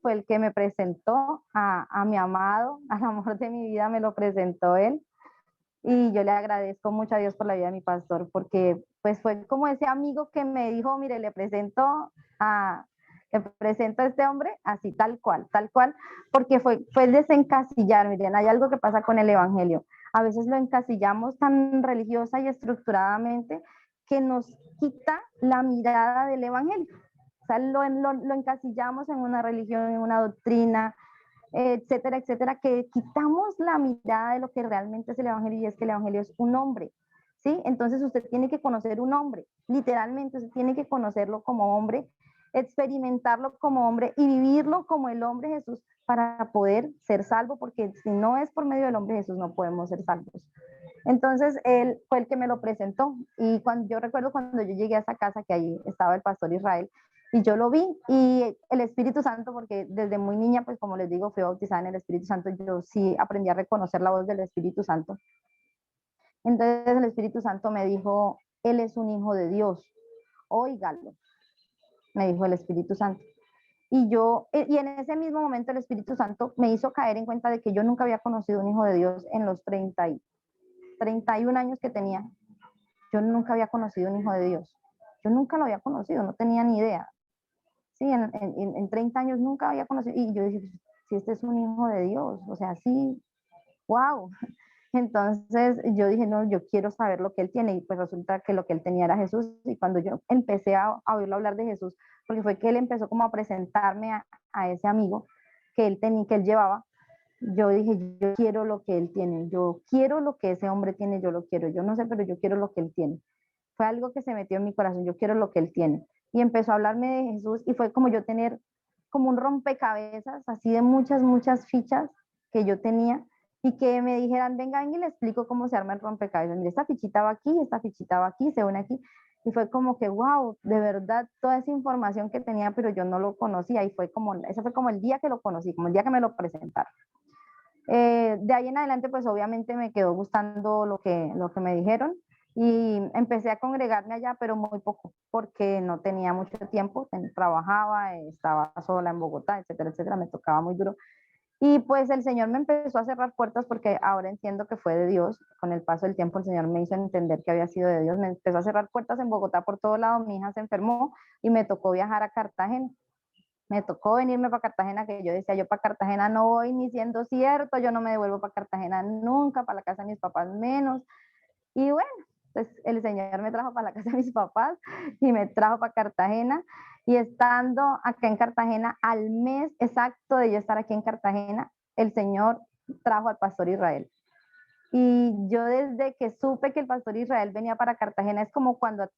fue el que me presentó a mi amado, al amor de mi vida, me lo presentó él. Y yo le agradezco mucho a Dios por la vida de mi pastor, porque pues fue como ese amigo que me dijo, mire, a, le presento a este hombre así tal cual, porque fue el desencasillar. Miren, hay algo que pasa con el evangelio. A veces lo encasillamos tan religiosa y estructuradamente que nos quita la mirada del evangelio. O sea, lo encasillamos en una religión, en una doctrina, etcétera, etcétera, que quitamos la mirada de lo que realmente es el evangelio, y es que el evangelio es un hombre, ¿sí? Entonces usted tiene que conocer un hombre, literalmente usted tiene que conocerlo como hombre, experimentarlo como hombre y vivirlo como el hombre Jesús para poder ser salvo, porque si no es por medio del hombre Jesús no podemos ser salvos. Entonces él fue el que me lo presentó, y yo recuerdo cuando yo llegué a esa casa, que ahí estaba el pastor Israel, y yo lo vi, y el Espíritu Santo, porque desde muy niña, pues como les digo, fui bautizada en el Espíritu Santo, yo sí aprendí a reconocer la voz del Espíritu Santo. Entonces el Espíritu Santo me dijo, él es un hijo de Dios, óigalo, me dijo el Espíritu Santo. Y en ese mismo momento el Espíritu Santo me hizo caer en cuenta de que yo nunca había conocido un hijo de Dios en los 31 años que tenía. Yo nunca había conocido un hijo de Dios. Yo nunca lo había conocido, no tenía ni idea. Sí, en 30 años nunca había conocido. Y yo dije, si este es un hijo de Dios, o sea, sí, wow. Entonces yo dije, no, yo quiero saber lo que él tiene. Y pues resulta que lo que él tenía era Jesús. Y cuando yo empecé a oírlo hablar de Jesús, porque fue que él empezó como a presentarme a ese amigo que él llevaba, yo dije, yo quiero lo que él tiene, yo quiero lo que ese hombre tiene, yo lo quiero, yo no sé, pero yo quiero lo que él tiene. Fue algo que se metió en mi corazón, yo quiero lo que él tiene. Y empezó a hablarme de Jesús, y fue como yo tener como un rompecabezas, así de muchas, muchas fichas que yo tenía, y que me dijeran, venga, venga y le explico cómo se arma el rompecabezas. Mira, esta fichita va aquí, esta fichita va aquí, se une aquí. Y fue como que, wow, de verdad, toda esa información que tenía, pero yo no lo conocía. Y ese fue como el día que lo conocí, como el día que me lo presentaron. De ahí en adelante, pues obviamente me quedó gustando lo que me dijeron, y empecé a congregarme allá, pero muy poco, porque no tenía mucho tiempo, trabajaba, estaba sola en Bogotá, etcétera, etcétera, me tocaba muy duro. Y pues el Señor me empezó a cerrar puertas, porque ahora entiendo que fue de Dios. Con el paso del tiempo el Señor me hizo entender que había sido de Dios, me empezó a cerrar puertas en Bogotá por todo lado. Mi hija se enfermó y me tocó viajar a Cartagena. Me tocó venirme para Cartagena, que yo decía, yo para Cartagena no voy ni siendo cierto, yo no me devuelvo para Cartagena nunca, para la casa de mis papás menos. Y bueno, pues el Señor me trajo para la casa de mis papás y me trajo para Cartagena. Y estando acá en Cartagena, al mes exacto de yo estar aquí en Cartagena, el Señor trajo al pastor Israel. Y yo desde que supe que el pastor Israel venía para Cartagena, es como cuando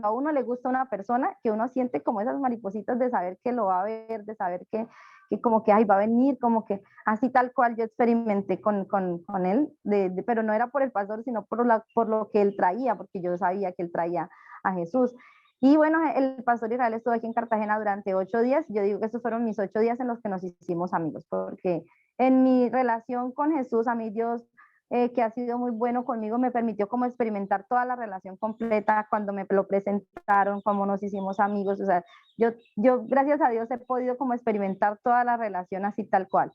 a uno le gusta una persona, que uno siente como esas maripositas de saber que lo va a ver, de saber que como que ay, va a venir, como que así tal cual yo experimenté con él, pero no era por el pastor, sino por lo que él traía, porque yo sabía que él traía a Jesús. Y bueno, el pastor Israel estuvo aquí en Cartagena durante 8 días. Yo digo que estos fueron mis 8 días en los que nos hicimos amigos, porque en mi relación con Jesús, a mí Dios, que ha sido muy bueno conmigo, me permitió como experimentar toda la relación completa cuando me lo presentaron, como nos hicimos amigos. O sea, yo gracias a Dios he podido como experimentar toda la relación así tal cual.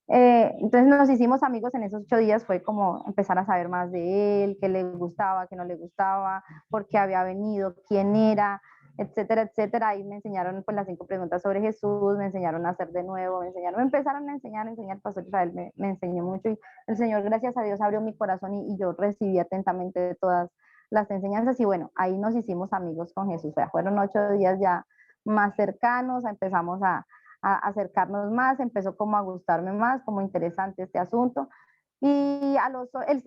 Entonces nos hicimos amigos en esos 8 días, fue como empezar a saber más de él, qué le gustaba, qué no le gustaba, por qué había venido, quién era, etcétera, etcétera. Y me enseñaron pues las 5 preguntas sobre Jesús, me enseñaron a hacer de nuevo, me empezaron a enseñar, Pastor Israel me enseñó mucho, y el Señor, gracias a Dios, abrió mi corazón, y yo recibí atentamente todas las enseñanzas, y bueno, ahí nos hicimos amigos con Jesús. O sea, fueron 8 días ya más cercanos, empezamos a acercarnos más, empezó como a gustarme más, como interesante este asunto. Y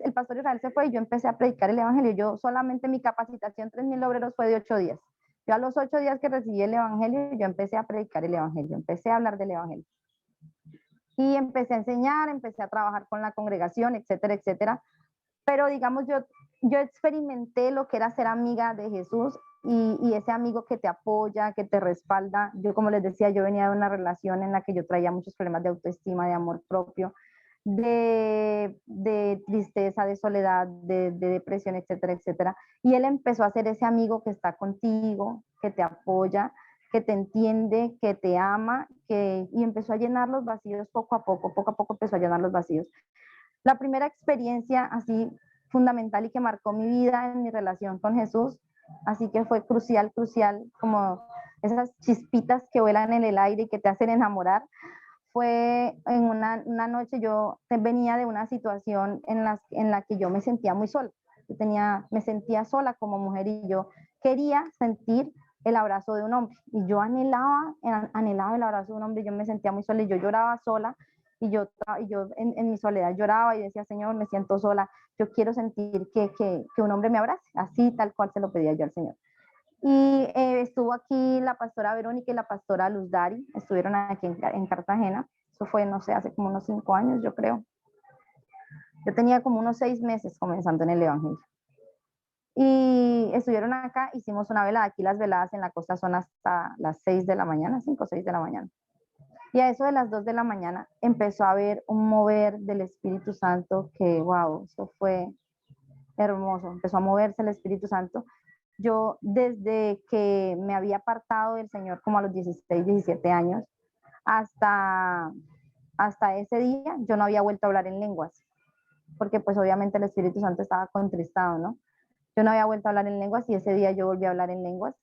el pastor Israel se fue y yo empecé a predicar el evangelio. Yo solamente mi capacitación 3.000 obreros fue de 8 días. Yo a los 8 días que recibí el evangelio, yo empecé a predicar el evangelio, empecé a hablar del evangelio. Y empecé a enseñar, empecé a trabajar con la congregación, etcétera, etcétera. Pero digamos, yo experimenté lo que era ser amiga de Jesús, y ese amigo que te apoya, que te respalda. Yo, como les decía, yo venía de una relación en la que yo traía muchos problemas de autoestima, de amor propio, de tristeza, de soledad, de depresión, etcétera, etcétera. Y él empezó a ser ese amigo que está contigo, que te apoya, que te entiende, que te ama, y empezó a llenar los vacíos poco a poco empezó a llenar los vacíos. La primera experiencia así fundamental y que marcó mi vida en mi relación con Jesús, así que fue crucial, como esas chispitas que vuelan en el aire y que te hacen enamorar, fue en una noche. Yo venía de una situación en la que yo me sentía muy sola. Me sentía sola como mujer y yo quería sentir el abrazo de un hombre. Y yo anhelaba el abrazo de un hombre. Yo me sentía muy sola y yo lloraba sola. Y yo en mi soledad lloraba y decía, Señor, me siento sola. Yo quiero sentir que un hombre me abrace. Así, tal cual se lo pedía yo al Señor. Y estuvo aquí la pastora Verónica y la pastora Luz Dari, estuvieron aquí en Cartagena. Eso fue, no sé, hace como unos 5 años, yo creo. Yo tenía como unos 6 meses comenzando en el Evangelio. Y estuvieron acá, hicimos una velada. Aquí las veladas en la costa son hasta las 6 de la mañana, 5 o 6 de la mañana. Y a eso de las 2 de la mañana empezó a haber un mover del Espíritu Santo que, wow, eso fue hermoso. Empezó a moverse el Espíritu Santo. Yo desde que me había apartado del Señor como a los 16, 17 años, hasta, hasta ese día, yo no había vuelto a hablar en lenguas, porque pues obviamente el Espíritu Santo estaba contristado, ¿no? Yo no había vuelto a hablar en lenguas y ese día yo volví a hablar en lenguas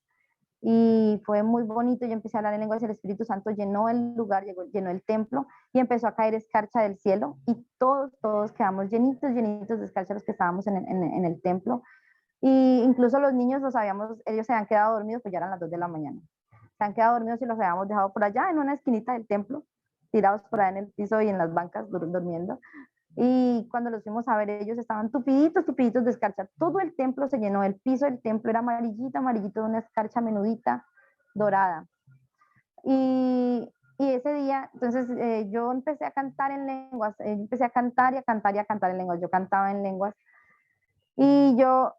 y fue muy bonito. Yo empecé a hablar en lenguas y el Espíritu Santo llenó el lugar, llenó el templo y empezó a caer escarcha del cielo y todos quedamos llenitos de escarcha los que estábamos en el templo. Y incluso los niños ellos se habían quedado dormidos, pues ya eran las 2 de la mañana. Se han quedado dormidos y los habíamos dejado por allá en una esquinita del templo, tirados por ahí en el piso y en las bancas durmiendo. Y cuando los fuimos a ver, ellos estaban tupiditos de escarcha. Todo el templo se llenó, el piso del templo era amarillito de una escarcha menudita, dorada. Y ese día, entonces yo empecé a cantar en lenguas, empecé a cantar y a cantar y a cantar en lenguas. Yo cantaba en lenguas y yo,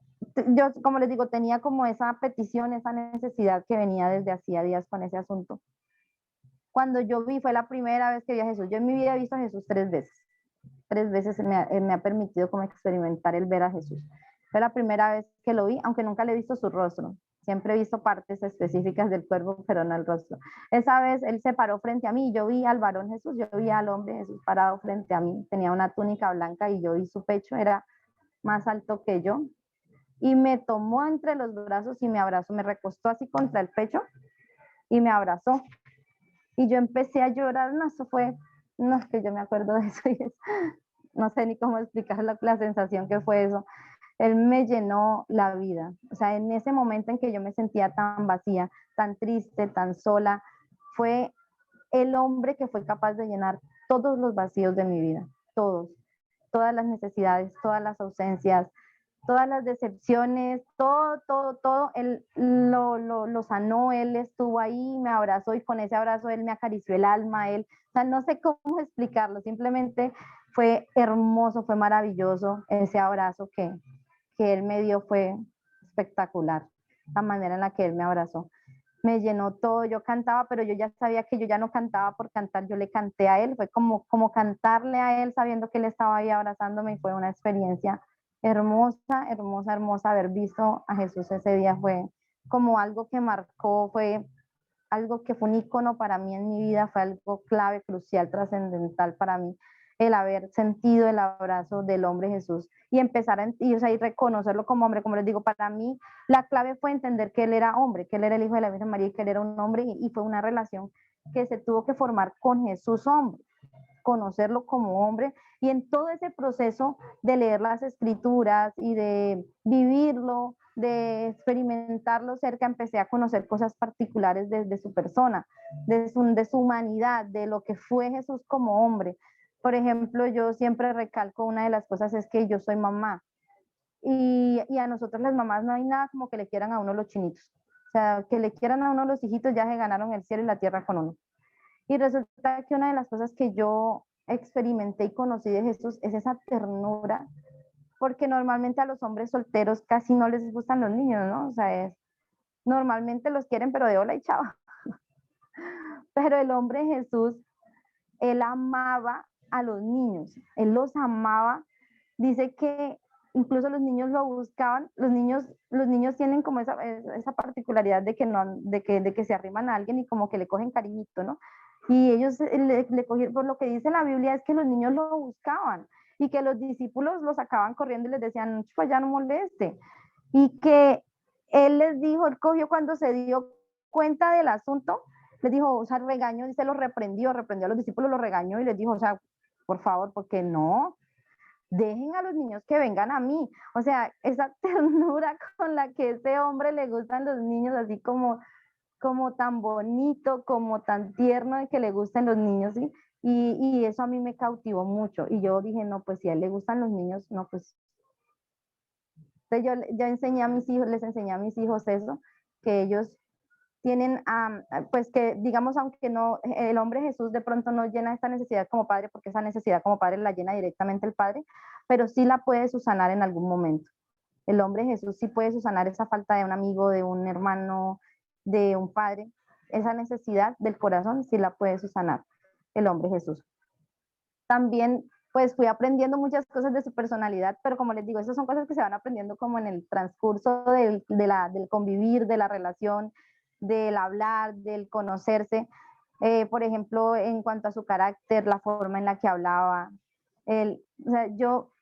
como les digo, tenía como esa petición, esa necesidad que venía desde hacía días con ese asunto. Cuando yo vi, fue la primera vez que vi a Jesús. Yo en mi vida he visto a Jesús 3 veces. 3 veces me ha permitido como experimentar el ver a Jesús. Fue la primera vez que lo vi, aunque nunca le he visto su rostro. Siempre he visto partes específicas del cuerpo, pero no el rostro. Esa vez él se paró frente a mí. Yo vi al varón Jesús, yo vi al hombre Jesús parado frente a mí. Tenía una túnica blanca y yo vi su pecho, era más alto que yo. Y me tomó entre los brazos y me abrazó, me recostó así contra el pecho y me abrazó. Y yo empecé a llorar. No, eso fue, no, es que yo me acuerdo de eso y no sé ni cómo explicar la sensación que fue eso. Él me llenó la vida. O sea, en ese momento en que yo me sentía tan vacía, tan triste, tan sola, fue el hombre que fue capaz de llenar todos los vacíos de mi vida, todas las necesidades, todas las ausencias, todas las decepciones, todo, él lo sanó, él estuvo ahí, me abrazó y con ese abrazo él me acarició el alma, o sea, no sé cómo explicarlo, simplemente fue hermoso, fue maravilloso ese abrazo que él me dio, fue espectacular, la manera en la que él me abrazó. Me llenó todo, yo cantaba, pero yo ya sabía que yo ya no cantaba por cantar, yo le canté a él, fue como cantarle a él sabiendo que él estaba ahí abrazándome y fue una experiencia hermosa. Haber visto a Jesús ese día fue como algo que marcó, fue algo que fue un icono para mí en mi vida, fue algo clave, crucial, trascendental para mí, el haber sentido el abrazo del hombre Jesús y empezar o sea, y reconocerlo como hombre. Como les digo, para mí la clave fue entender que él era hombre, que él era el hijo de la Virgen María y que él era un hombre, y fue una relación que se tuvo que formar con Jesús hombre, conocerlo como hombre, y en todo ese proceso de leer las escrituras y de vivirlo, de experimentarlo cerca, empecé a conocer cosas particulares de su persona, de su humanidad, de lo que fue Jesús como hombre. Por ejemplo, yo siempre recalco una de las cosas es que yo soy mamá y a nosotros las mamás no hay nada como que le quieran a uno los chinitos. O sea, que le quieran a uno los hijitos ya se ganaron el cielo y la tierra con uno. Y resulta que una de las cosas que yo experimenté y conocí de Jesús es esa ternura, porque normalmente a los hombres solteros casi no les gustan los niños, ¿no? O sea, normalmente los quieren, pero de hola y chao. Pero el hombre Jesús, él amaba a los niños, él los amaba. Dice que incluso los niños lo buscaban, los niños tienen como esa particularidad de que, no, de que se arriman a alguien y como que le cogen cariñito, ¿no? Y ellos le cogieron, por lo que dice la Biblia es que los niños lo buscaban y que los discípulos lo sacaban corriendo y les decían, pues ya no moleste. Y que él les dijo, él cogió cuando se dio cuenta del asunto, les dijo, o sea, regañó y se los reprendió a los discípulos, los regañó y les dijo, o sea, por favor, porque no, dejen a los niños que vengan a mí. O sea, esa ternura con la que ese hombre le gustan los niños, así como tan bonito, como tan tierno de que le gusten los niños, ¿sí? Y eso a mí me cautivó mucho. Y yo dije, no, pues si a él le gustan los niños, no, pues. Entonces yo enseñé a mis hijos, les enseñé a mis hijos eso, que ellos tienen, pues que digamos, aunque no, el hombre Jesús de pronto no llena esta necesidad como padre, porque esa necesidad como padre la llena directamente el padre, pero sí la puede subsanar en algún momento. El hombre Jesús sí puede subsanar esa falta de un amigo, de un hermano, de un padre, esa necesidad del corazón sí la puede subsanar el hombre Jesús. También pues fui aprendiendo muchas cosas de su personalidad, pero como les digo, esas son cosas que se van aprendiendo como en el transcurso del convivir, de la relación, del hablar, del conocerse. Por ejemplo, en cuanto a su carácter, la forma en la que hablaba. O sea,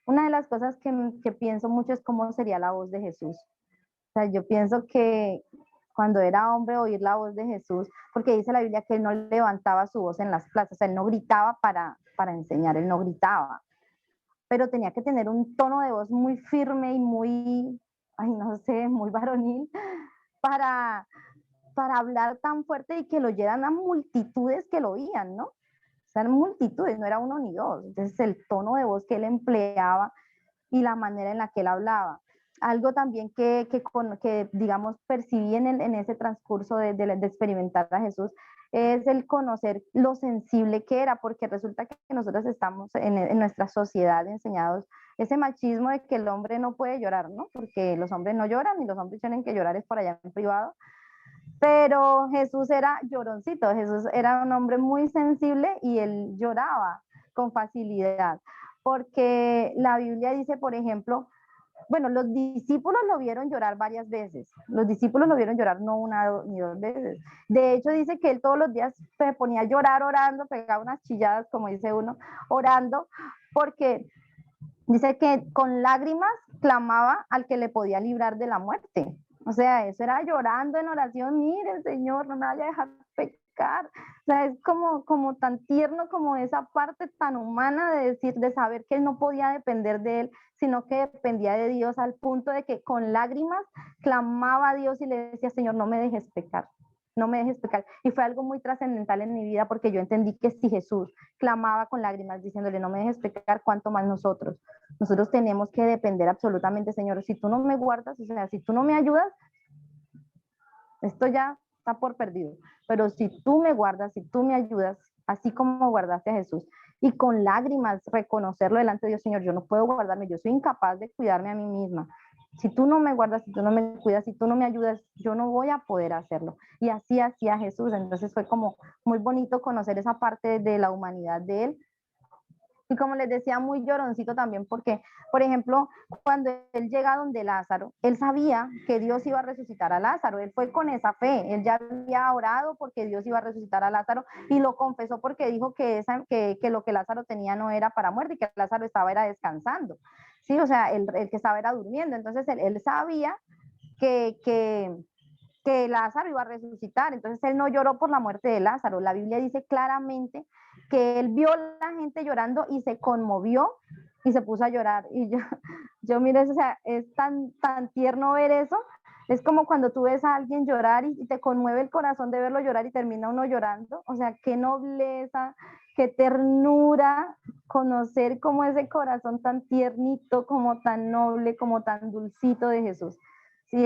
una de las cosas que pienso mucho es cómo sería la voz de Jesús. O sea, yo pienso que cuando era hombre oír la voz de Jesús, porque dice la Biblia que él no levantaba su voz en las plazas, o sea, él no gritaba para enseñar, él no gritaba, pero tenía que tener un tono de voz muy firme y muy, ay, no sé, muy varonil para, para hablar tan fuerte y que lo oyeran a multitudes que lo oían, ¿no? O sea, eran multitudes, no era uno ni dos. Entonces, el tono de voz que él empleaba y la manera en la que él hablaba. Algo también que digamos, percibí en ese transcurso de experimentar a Jesús es el conocer lo sensible que era, porque resulta que nosotros estamos en nuestra sociedad enseñados ese machismo de que el hombre no puede llorar, ¿no? Porque los hombres no lloran y los hombres tienen que llorar es por allá en privado. Pero Jesús era lloroncito, Jesús era un hombre muy sensible y él lloraba con facilidad, porque la Biblia dice, por ejemplo, bueno, los discípulos lo vieron llorar varias veces, los discípulos lo vieron llorar no una ni dos veces. De hecho, dice que él todos los días se ponía a llorar orando, pegaba unas chilladas, como dice uno, orando, porque dice que con lágrimas clamaba al que le podía librar de la muerte. O sea, eso era llorando en oración, mire, Señor, no me vaya a dejar pecar. O sea, es como tan tierno como esa parte tan humana de decir, de saber que él no podía depender de él, sino que dependía de Dios al punto de que con lágrimas clamaba a Dios y le decía, Señor, no me dejes pecar, no me dejes pecar. Y fue algo muy trascendental en mi vida porque yo entendí que si Jesús clamaba con lágrimas diciéndole, no me dejes pecar, ¿cuánto más nosotros? Nosotros tenemos que depender absolutamente, Señor. Si tú no me guardas, o sea, si tú no me ayudas, esto ya está por perdido. Pero si tú me guardas, si tú me ayudas, así como guardaste a Jesús, y con lágrimas reconocerlo delante de Dios, Señor, yo no puedo guardarme, yo soy incapaz de cuidarme a mí misma. Si tú no me guardas, si tú no me cuidas, si tú no me ayudas, yo no voy a poder hacerlo. Y así hacía Jesús. Entonces fue como muy bonito conocer esa parte de la humanidad de él. Y como les decía, muy lloroncito también, porque, por ejemplo, cuando él llega donde Lázaro, él sabía que Dios iba a resucitar a Lázaro, él fue con esa fe, él ya había orado porque Dios iba a resucitar a Lázaro y lo confesó porque dijo que lo que Lázaro tenía no era para muerte y que Lázaro estaba era descansando, ¿sí? O sea, el que estaba era durmiendo, entonces él sabía que, que, que Lázaro iba a resucitar, entonces él no lloró por la muerte de Lázaro, la Biblia dice claramente que él vio a la gente llorando y se conmovió y se puso a llorar. Y yo mire, o sea, es tan tierno ver eso. Es como cuando tú ves a alguien llorar y te conmueve el corazón de verlo llorar y termina uno llorando. O sea, qué nobleza, qué ternura conocer como ese corazón tan tiernito, como tan noble, como tan dulcito de Jesús. Sí,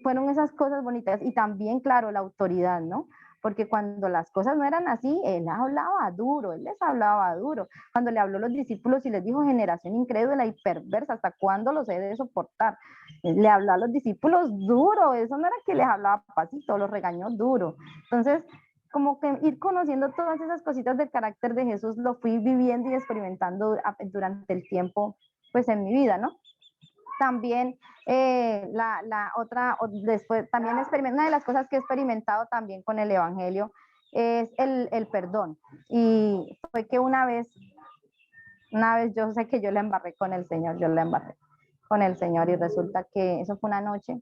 fueron esas cosas bonitas. Y también, claro, la autoridad, ¿no? Porque cuando las cosas no eran así, él hablaba duro, él les hablaba duro. Cuando le habló a los discípulos y les dijo, generación incrédula y perversa, ¿hasta cuándo los he de soportar? Le habló a los discípulos duro, eso no era que les hablaba pasito, los regañó duro. Entonces, como que ir conociendo todas esas cositas del carácter de Jesús, lo fui viviendo y experimentando durante el tiempo pues en mi vida, ¿no? También después, también una de las cosas que he experimentado también con el Evangelio es el perdón. Y fue que una vez yo sé que yo la embarré con el Señor, yo la embarré con el Señor y resulta que eso fue una noche.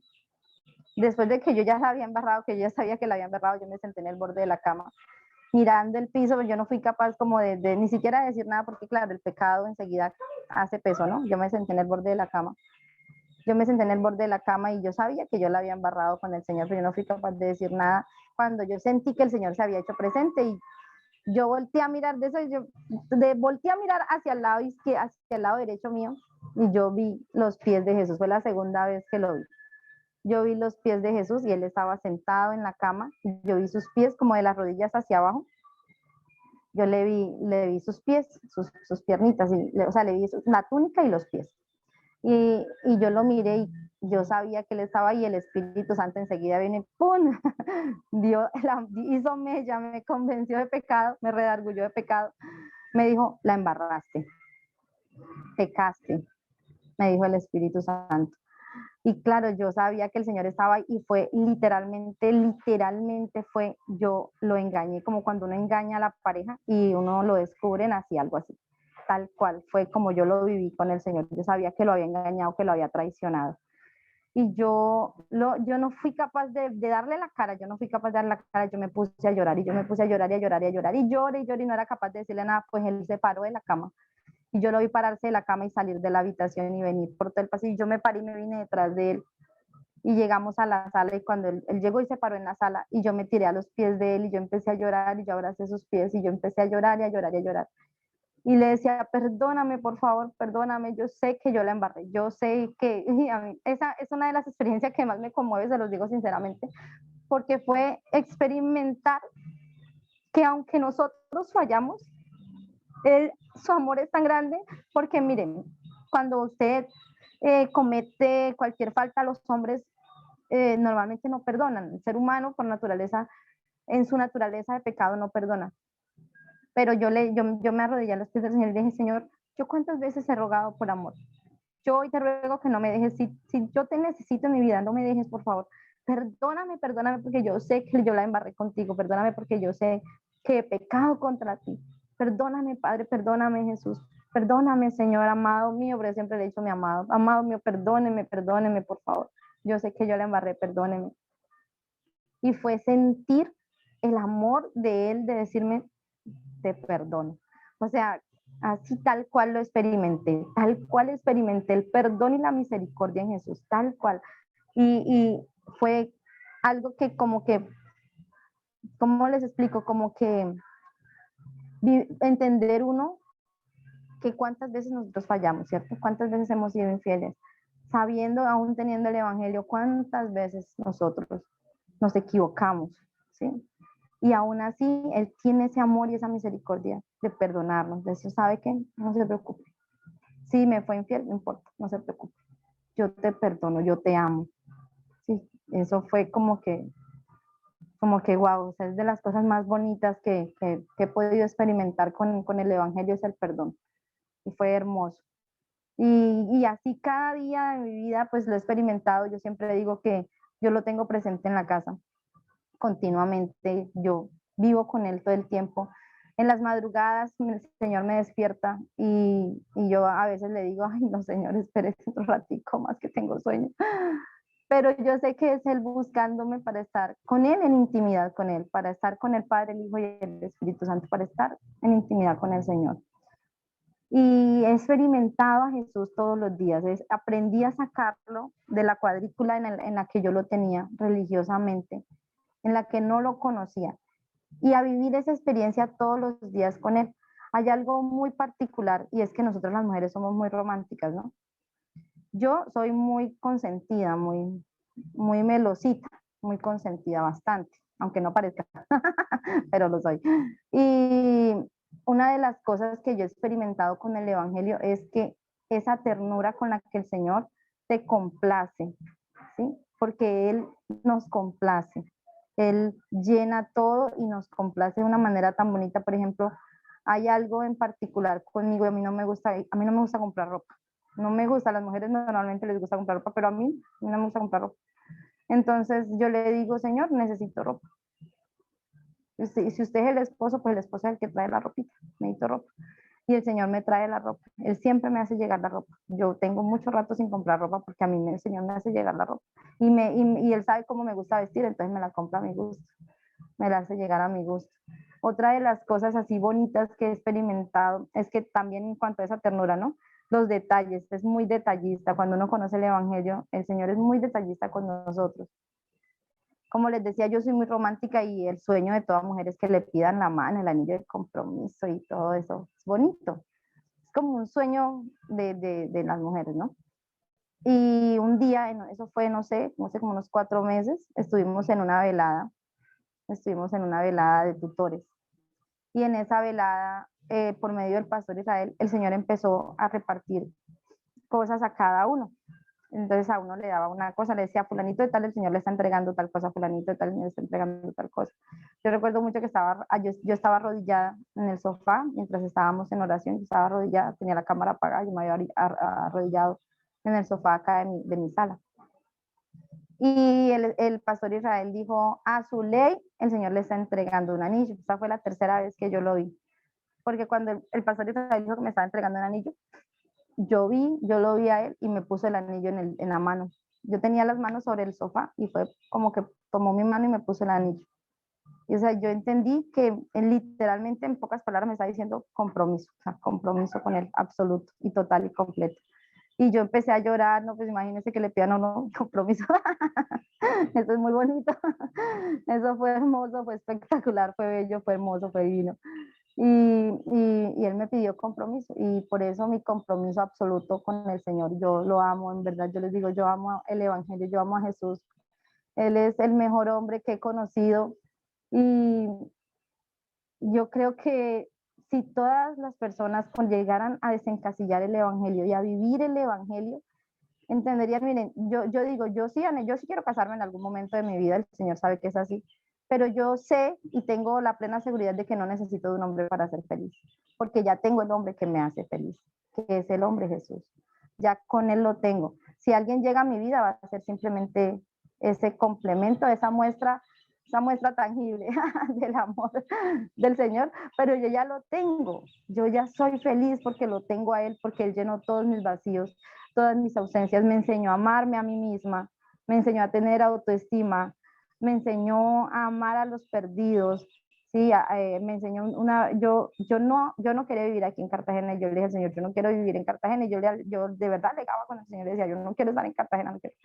Después de que yo ya la había embarrado, que yo ya sabía que la había embarrado, yo me senté en el borde de la cama mirando el piso, yo no fui capaz como de ni siquiera decir nada porque claro, el pecado enseguida hace peso, ¿no? Yo me senté en el borde de la cama. Yo me senté en el borde de la cama y yo sabía que yo la había embarrado con el Señor, pero yo no fui capaz de decir nada cuando yo sentí que el Señor se había hecho presente y yo volteé a mirar de eso, volteé a mirar hacia el lado hacia el lado derecho mío y yo vi los pies de Jesús. Fue la segunda vez que lo vi. Yo vi los pies de Jesús y él estaba sentado en la cama. Y yo vi sus pies como de las rodillas hacia abajo. Yo le vi sus pies, sus piernitas, o sea, le vi la túnica y los pies. Y yo lo miré y yo sabía que él estaba ahí, el Espíritu Santo enseguida viene, ¡pum! Hizo mella, me convenció de pecado, me redargulló de pecado. Me dijo, la embarraste, pecaste, me dijo el Espíritu Santo. Y claro, yo sabía que el Señor estaba ahí y fue literalmente fue, yo lo engañé, como cuando uno engaña a la pareja y uno lo descubren así, algo así. Tal cual, fue como yo lo viví con el Señor. Yo sabía que lo había engañado, que lo había traicionado. Y yo no fui capaz de darle la cara, yo no fui capaz de darle la cara, yo me puse a llorar y yo me puse a llorar y a llorar y a llorar y lloré y no era capaz de decirle nada, pues él se paró de la cama y yo lo vi pararse de la cama y salir de la habitación y venir por todo el pasillo. Yo me paré y me vine detrás de él y llegamos a la sala y cuando él llegó y se paró en la sala y yo me tiré a los pies de él y yo empecé a llorar y yo abracé sus pies y yo empecé a llorar y a llorar y a llorar. Y le decía, perdóname, por favor, perdóname, yo sé que yo la embarré, yo sé que, y a mí, esa es una de las experiencias que más me conmueve, se los digo sinceramente, porque fue experimentar que aunque nosotros fallamos, su amor es tan grande, porque miren, cuando usted comete cualquier falta, los hombres normalmente no perdonan. El ser humano, por naturaleza, en su naturaleza de pecado, no perdona. Pero yo me arrodillé a los pies del Señor y dije, Señor, ¿yo cuántas veces he rogado por amor? Yo hoy te ruego que no me dejes, si yo te necesito en mi vida, no me dejes, por favor. Perdóname porque yo sé que yo la embarré contigo, perdóname porque yo sé que he pecado contra ti. Perdóname, Padre, perdóname, Jesús. Perdóname, Señor, amado mío, pero siempre le he dicho mi amado. Amado mío, perdóneme, por favor. Yo sé que yo la embarré, perdóneme. Y fue sentir el amor de él, de decirme, te perdono. O sea, así tal cual lo experimenté, tal cual experimenté el perdón y la misericordia en Jesús, tal cual. Y fue algo que como que, ¿cómo les explico? Como que entender uno que cuántas veces nosotros fallamos, ¿cierto? Cuántas veces hemos sido infieles, sabiendo, aún teniendo el Evangelio, cuántas veces nosotros nos equivocamos, ¿sí? Y aún así, Él tiene ese amor y esa misericordia de perdonarnos, de decir, ¿sabe qué? No se preocupe. Si me fue infiel, no importa, no se preocupe. Yo te perdono, yo te amo. Sí, eso fue como que wow, o sea, es de las cosas más bonitas que he podido experimentar con el Evangelio, es el perdón. Y fue hermoso. Y así cada día de mi vida, pues lo he experimentado. Yo siempre digo que yo lo tengo presente en la casa continuamente, yo vivo con él todo el tiempo. En las madrugadas el Señor me despierta y yo a veces le digo, ay no Señor, espere un ratico más que tengo sueño. Pero yo sé que es Él buscándome para estar con Él en intimidad con Él, para estar con el Padre, el Hijo y el Espíritu Santo, para estar en intimidad con el Señor. Y he experimentado a Jesús todos los días, aprendí a sacarlo de la cuadrícula en la que yo lo tenía religiosamente, en la que no lo conocía, y a vivir esa experiencia todos los días con él. Hay algo muy particular y es que nosotros las mujeres somos muy románticas, ¿no? Yo soy muy consentida, muy melosita, muy consentida bastante, aunque no parezca, pero lo soy. Y una de las cosas que yo he experimentado con el Evangelio es que esa ternura con la que el Señor te complace, ¿sí? Porque Él nos complace. Él llena todo y nos complace de una manera tan bonita. Por ejemplo, hay algo en particular conmigo, a mí no me gusta comprar ropa. No me gusta, a las mujeres normalmente les gusta comprar ropa, pero a mí no me gusta comprar ropa. Entonces yo le digo, Señor, necesito ropa. Y si usted es el esposo, pues el esposo es el que trae la ropita, necesito ropa. Y el Señor me trae la ropa. Él siempre me hace llegar la ropa. Yo tengo mucho rato sin comprar ropa porque a mí el Señor me hace llegar la ropa. Y Él sabe cómo me gusta vestir, entonces me la compra a mi gusto. Me la hace llegar a mi gusto. Otra de las cosas así bonitas que he experimentado es que también en cuanto a esa ternura, ¿no? Los detalles, es muy detallista. Cuando uno conoce el Evangelio, el Señor es muy detallista con nosotros. Como les decía, yo soy muy romántica y el sueño de toda mujer es que le pidan la mano, el anillo de compromiso y todo eso. Es bonito. Es como un sueño de las mujeres, ¿no? Y un día, eso fue, no sé, como unos 4 meses, estuvimos en una velada de tutores. Y en esa velada, por medio del pastor Israel, el Señor empezó a repartir cosas a cada uno. Entonces a uno le daba una cosa, le decía, fulanito de tal, el Señor le está entregando tal cosa, fulanito de tal, el Señor le está entregando tal cosa. Yo recuerdo mucho que yo estaba arrodillada en el sofá mientras estábamos en oración, yo estaba arrodillada, tenía la cámara apagada, yo me había arrodillado en el sofá acá de mi sala. Y el pastor Israel dijo, a su ley, el Señor le está entregando un anillo. Esa fue la tercera vez que yo lo vi. Porque cuando el pastor Israel dijo que me estaba entregando un anillo, yo lo vi a él y me puso el anillo en la mano. Yo tenía las manos sobre el sofá y fue como que tomó mi mano y me puso el anillo. Y o sea, yo entendí que él literalmente en pocas palabras me está diciendo compromiso, o sea, compromiso con él, absoluto y total y completo. Y yo empecé a llorar, no, pues imagínense que le pidan a uno compromiso. Eso es muy bonito. Eso fue hermoso, fue espectacular, fue bello, fue hermoso, fue divino. Y él me pidió compromiso y por eso mi compromiso absoluto con el Señor, yo lo amo, en verdad, yo les digo, yo amo el Evangelio, yo amo a Jesús, Él es el mejor hombre que he conocido y yo creo que si todas las personas llegaran a desencasillar el Evangelio y a vivir el Evangelio, entenderían, miren, yo digo, yo sí quiero casarme en algún momento de mi vida, el Señor sabe que es así, pero yo sé y tengo la plena seguridad de que no necesito de un hombre para ser feliz, porque ya tengo el hombre que me hace feliz, que es el hombre Jesús. Ya con él lo tengo. Si alguien llega a mi vida va a ser simplemente ese complemento, esa muestra tangible del amor del Señor, pero yo ya lo tengo. Yo ya soy feliz porque lo tengo a él, porque él llenó todos mis vacíos, todas mis ausencias, me enseñó a amarme a mí misma, me enseñó a tener autoestima, me enseñó a amar a los perdidos, sí, me enseñó yo no quería vivir aquí en Cartagena, y yo le dije al Señor, yo no quiero vivir en Cartagena, y yo de verdad legaba con el Señor, y decía, yo no quiero estar en Cartagena, no quiero.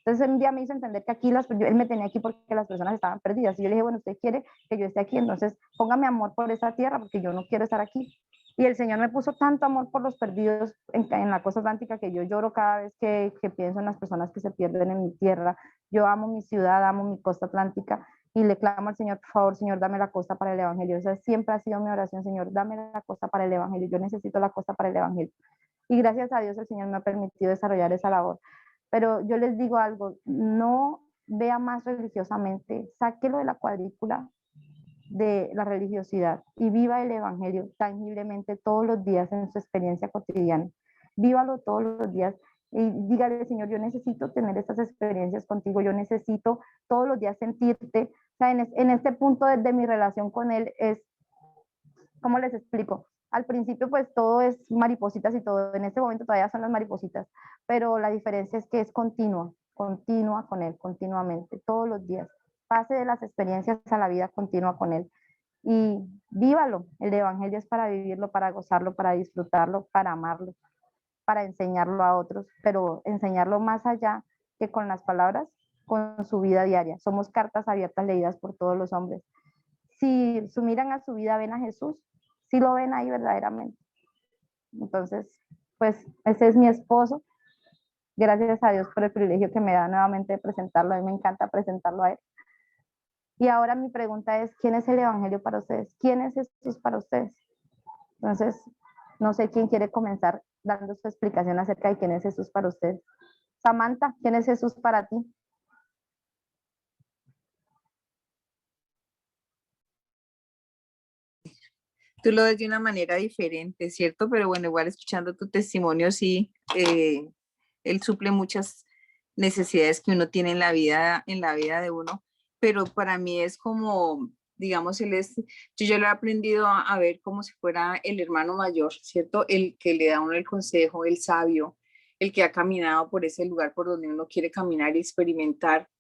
Entonces un día me hizo entender que él me tenía aquí porque las personas estaban perdidas, y yo le dije, bueno, usted quiere que yo esté aquí, entonces póngame amor por esa tierra, porque yo no quiero estar aquí. Y el Señor me puso tanto amor por los perdidos en la costa atlántica que yo lloro cada vez que pienso en las personas que se pierden en mi tierra. Yo amo mi ciudad, amo mi costa atlántica y le clamo al Señor, por favor, Señor, dame la costa para el Evangelio. Esa siempre ha sido mi oración, Señor, dame la costa para el Evangelio. Yo necesito la costa para el Evangelio. Y gracias a Dios el Señor me ha permitido desarrollar esa labor. Pero yo les digo algo, no vea más religiosamente, sáquelo de la cuadrícula de la religiosidad y viva el Evangelio tangiblemente todos los días en su experiencia cotidiana. Vívalo todos los días y dígale, Señor, yo necesito tener estas experiencias contigo, yo necesito todos los días sentirte. O sea, en este punto de mi relación con Él es, ¿cómo les explico? Al principio pues todo es maripositas y todo, en este momento todavía son las maripositas, pero la diferencia es que es continua con Él, continuamente, todos los días. Pase de las experiencias a la vida continua con Él y vívalo. El Evangelio es para vivirlo, para gozarlo, para disfrutarlo, para amarlo, para enseñarlo a otros, pero enseñarlo más allá que con las palabras, con su vida diaria. Somos cartas abiertas leídas por todos los hombres. Si miran a su vida, ven a Jesús, si lo ven ahí verdaderamente. Entonces, pues ese es mi esposo. Gracias a Dios por el privilegio que me da nuevamente de presentarlo. A mí me encanta presentarlo a él. Y ahora mi pregunta es, ¿quién es el Evangelio para ustedes? ¿Quién es Jesús para ustedes? Entonces, no sé quién quiere comenzar dando su explicación acerca de quién es Jesús para ustedes. Samantha, ¿quién es Jesús para ti? tú lo ves de una manera diferente, ¿cierto? Pero bueno, igual escuchando tu testimonio, sí, él suple muchas necesidades que uno tiene en la vida de uno, pero para mí es como, digamos, yo lo he aprendido a ver como si fuera el hermano mayor, ¿cierto? El que le da a uno el consejo, el sabio, el que ha caminado por ese lugar por donde uno quiere caminar y experimentar,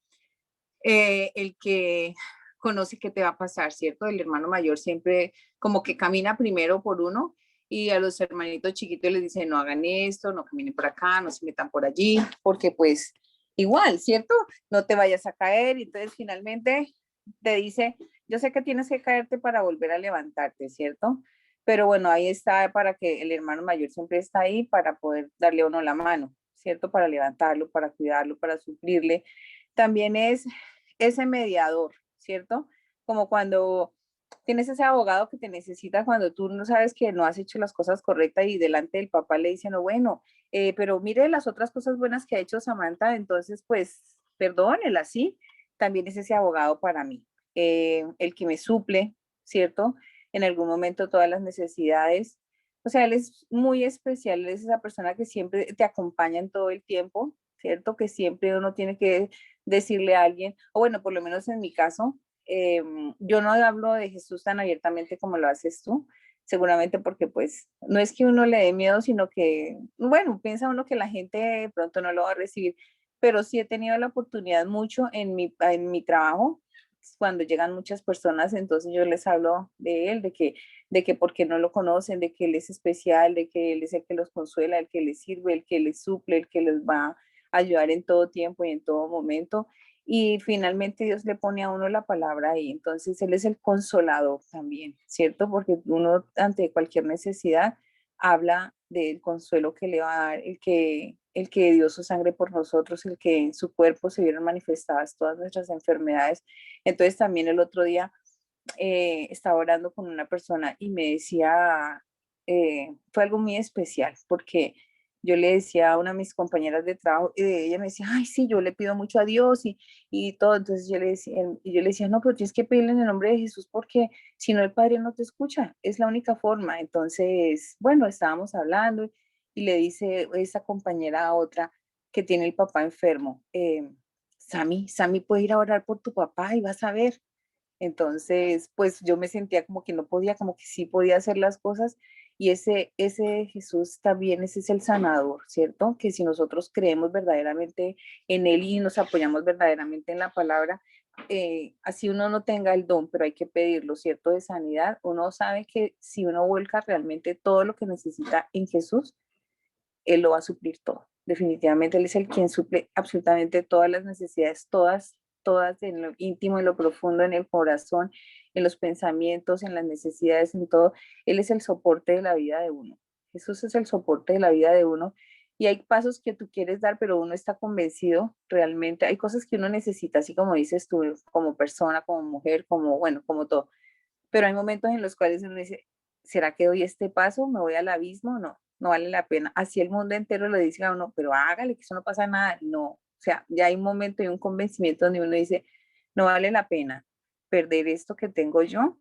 el que conoce qué te va a pasar, ¿cierto? El hermano mayor siempre como que camina primero por uno y a los hermanitos chiquitos les dice, no hagan esto, no caminen por acá, no se metan por allí, porque pues igual, ¿cierto? No te vayas a caer y entonces finalmente te dice, yo sé que tienes que caerte para volver a levantarte, ¿cierto? Pero bueno, ahí está para que el hermano mayor siempre está ahí para poder darle a uno la mano, ¿cierto? Para levantarlo, para cuidarlo, para suplirle. También es ese mediador, ¿cierto? Como cuando tienes ese abogado que te necesita cuando tú no sabes que no has hecho las cosas correctas y delante del papá le dicen, no, bueno, pero mire las otras cosas buenas que ha hecho Samantha, entonces pues perdónela, ¿sí? También es ese abogado para mí, el que me suple, ¿cierto? En algún momento todas las necesidades. O sea, él es muy especial, él es esa persona que siempre te acompaña en todo el tiempo, ¿cierto? Que siempre uno tiene que decirle a alguien, o bueno, por lo menos en mi caso, yo no hablo de Jesús tan abiertamente como lo haces tú, seguramente porque pues no es que uno le dé miedo, sino que, bueno, piensa uno que la gente de pronto no lo va a recibir, pero sí he tenido la oportunidad mucho en mi trabajo, cuando llegan muchas personas, entonces yo les hablo de él, de que porque no lo conocen, de que él es especial, de que él es el que los consuela, el que les sirve, el que les suple, el que les va a ayudar en todo tiempo y en todo momento. Y finalmente Dios le pone a uno la palabra ahí. Entonces Él es el consolador también, ¿cierto? Porque uno ante cualquier necesidad habla del consuelo que le va a dar, el que dio su sangre por nosotros, el que en su cuerpo se vieron manifestadas todas nuestras enfermedades. Entonces también el otro día estaba orando con una persona y me decía, fue algo muy especial porque yo le decía a una de mis compañeras de trabajo, y ella me decía, ay, sí, yo le pido mucho a Dios y todo. Entonces yo le decía, no, pero tienes que pedirle en el nombre de Jesús porque si no el Padre no te escucha, es la única forma. Entonces, bueno, estábamos hablando y le dice esa compañera a otra que tiene el papá enfermo, Sammy puede ir a orar por tu papá y vas a ver. Entonces, pues yo me sentía como que no podía, como que sí podía hacer las cosas. Y ese Jesús también, ese es el sanador, ¿cierto? Que si nosotros creemos verdaderamente en Él y nos apoyamos verdaderamente en la palabra, así uno no tenga el don, pero hay que pedirlo, ¿cierto? De sanidad, uno sabe que si uno vuelca realmente todo lo que necesita en Jesús, Él lo va a suplir todo. Definitivamente Él es el quien suple absolutamente todas las necesidades, todas en lo íntimo, en lo profundo, en el corazón, en los pensamientos, en las necesidades, en todo. Él es el soporte de la vida de uno. Jesús es el soporte de la vida de uno. Y hay pasos que tú quieres dar, pero uno está convencido realmente. Hay cosas que uno necesita, así como dices tú, como persona, como mujer, como, bueno, como todo. Pero hay momentos en los cuales uno dice, ¿será que doy este paso? ¿Me voy al abismo? No, no vale la pena. Así el mundo entero le dice a uno, pero hágale, que eso no pasa nada. No, o sea, ya hay un momento y un convencimiento donde uno dice, no vale la pena perder esto que tengo yo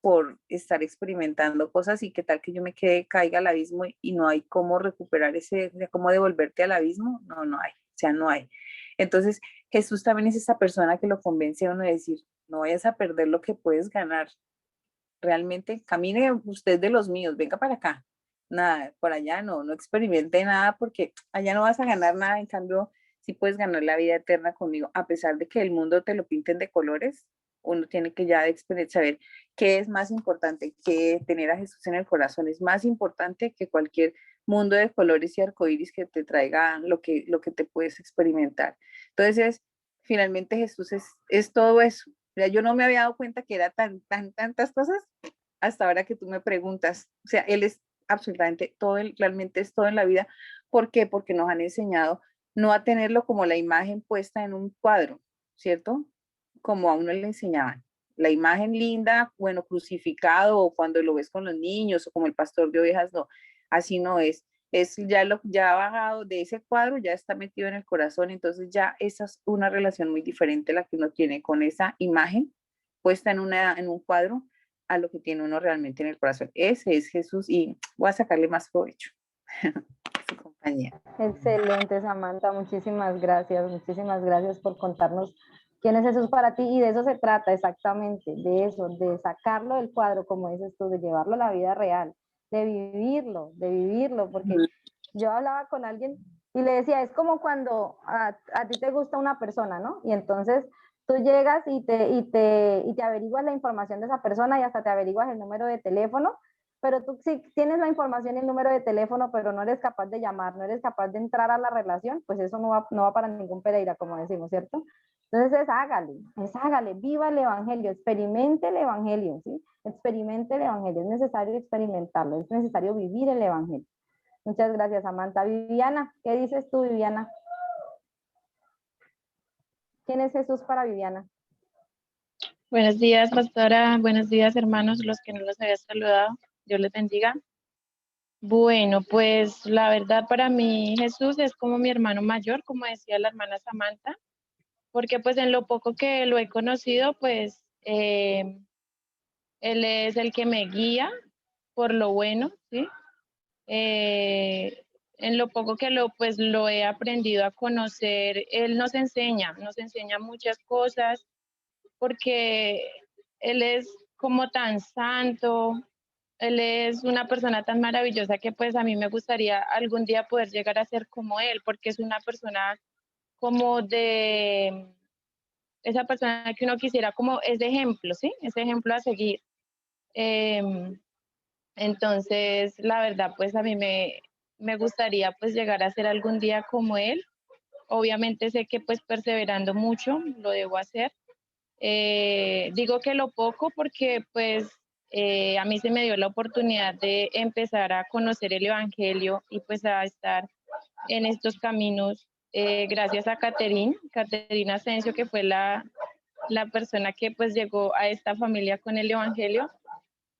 por estar experimentando cosas y qué tal que yo me quede, caiga al abismo y no hay cómo recuperar ese, o sea, cómo devolverte al abismo. No, no hay, o sea, no hay. Entonces, Jesús también es esa persona que lo convence a uno de decir, no vayas a perder lo que puedes ganar realmente camine usted de los míos, venga para acá. Nada, por allá no, no experimente nada porque allá no vas a ganar nada, en cambio sí puedes ganar la vida eterna conmigo, a pesar de que el mundo te lo pinten de colores, uno tiene que ya saber qué es más importante, que tener a Jesús en el corazón es más importante que cualquier mundo de colores y arcoíris que te traiga lo que te puedes experimentar. Entonces, finalmente Jesús es todo eso. Mira, yo no me había dado cuenta que era tantas cosas hasta ahora que tú me preguntas. O sea, Él es absolutamente todo, realmente es todo en la vida. ¿Por qué? Porque nos han enseñado no a tenerlo como la imagen puesta en un cuadro, ¿cierto? Como a uno le enseñaban. La imagen linda, bueno, crucificado, o cuando lo ves con los niños, o como el pastor de ovejas, no, así no es. Es ya lo ya ha bajado de ese cuadro, ya está metido en el corazón, entonces ya esa es una relación muy diferente la que uno tiene con esa imagen puesta en un cuadro a lo que tiene uno realmente en el corazón. Ese es Jesús y voy a sacarle más provecho a su compañía. Excelente, Samantha, muchísimas gracias por contarnos quién es Jesús para ti y de eso se trata exactamente, de eso, de sacarlo del cuadro, como dices tú, de llevarlo a la vida real, de vivirlo, porque yo hablaba con alguien y le decía, es como cuando a ti te gusta una persona, ¿no? Y entonces tú llegas y te averiguas la información de esa persona y hasta te averiguas el número de teléfono, pero tú sí tienes la información y el número de teléfono, pero no eres capaz de llamar, no eres capaz de entrar a la relación, pues eso no va para ningún Pereira, como decimos, ¿cierto? Entonces es hágale, viva el Evangelio, experimente el Evangelio, ¿sí? Experimente el Evangelio, es necesario experimentarlo, es necesario vivir el Evangelio. Muchas gracias, Samantha. Viviana, ¿qué dices tú, Viviana? ¿Quién es Jesús para Viviana? Buenos días, pastora. Buenos días, hermanos, los que no los había saludado. Dios les bendiga. Bueno, pues la verdad para mí Jesús es como mi hermano mayor, como decía la hermana Samantha, porque pues en lo poco que lo he conocido, pues él es el que me guía por lo bueno, ¿sí? En lo poco que pues lo he aprendido a conocer, él nos enseña muchas cosas, porque él es como tan santo, él es una persona tan maravillosa que pues a mí me gustaría algún día poder llegar a ser como él, porque es una persona como de esa persona que uno quisiera como ese ejemplo, ¿sí? Ese ejemplo a seguir. Entonces, la verdad, pues a mí me gustaría pues llegar a ser algún día como él. Obviamente sé que pues perseverando mucho lo debo hacer. Digo que lo poco porque pues a mí se me dio la oportunidad de empezar a conocer el Evangelio y pues a estar en estos caminos gracias a Caterina Asensio, que fue la persona que pues llegó a esta familia con el Evangelio.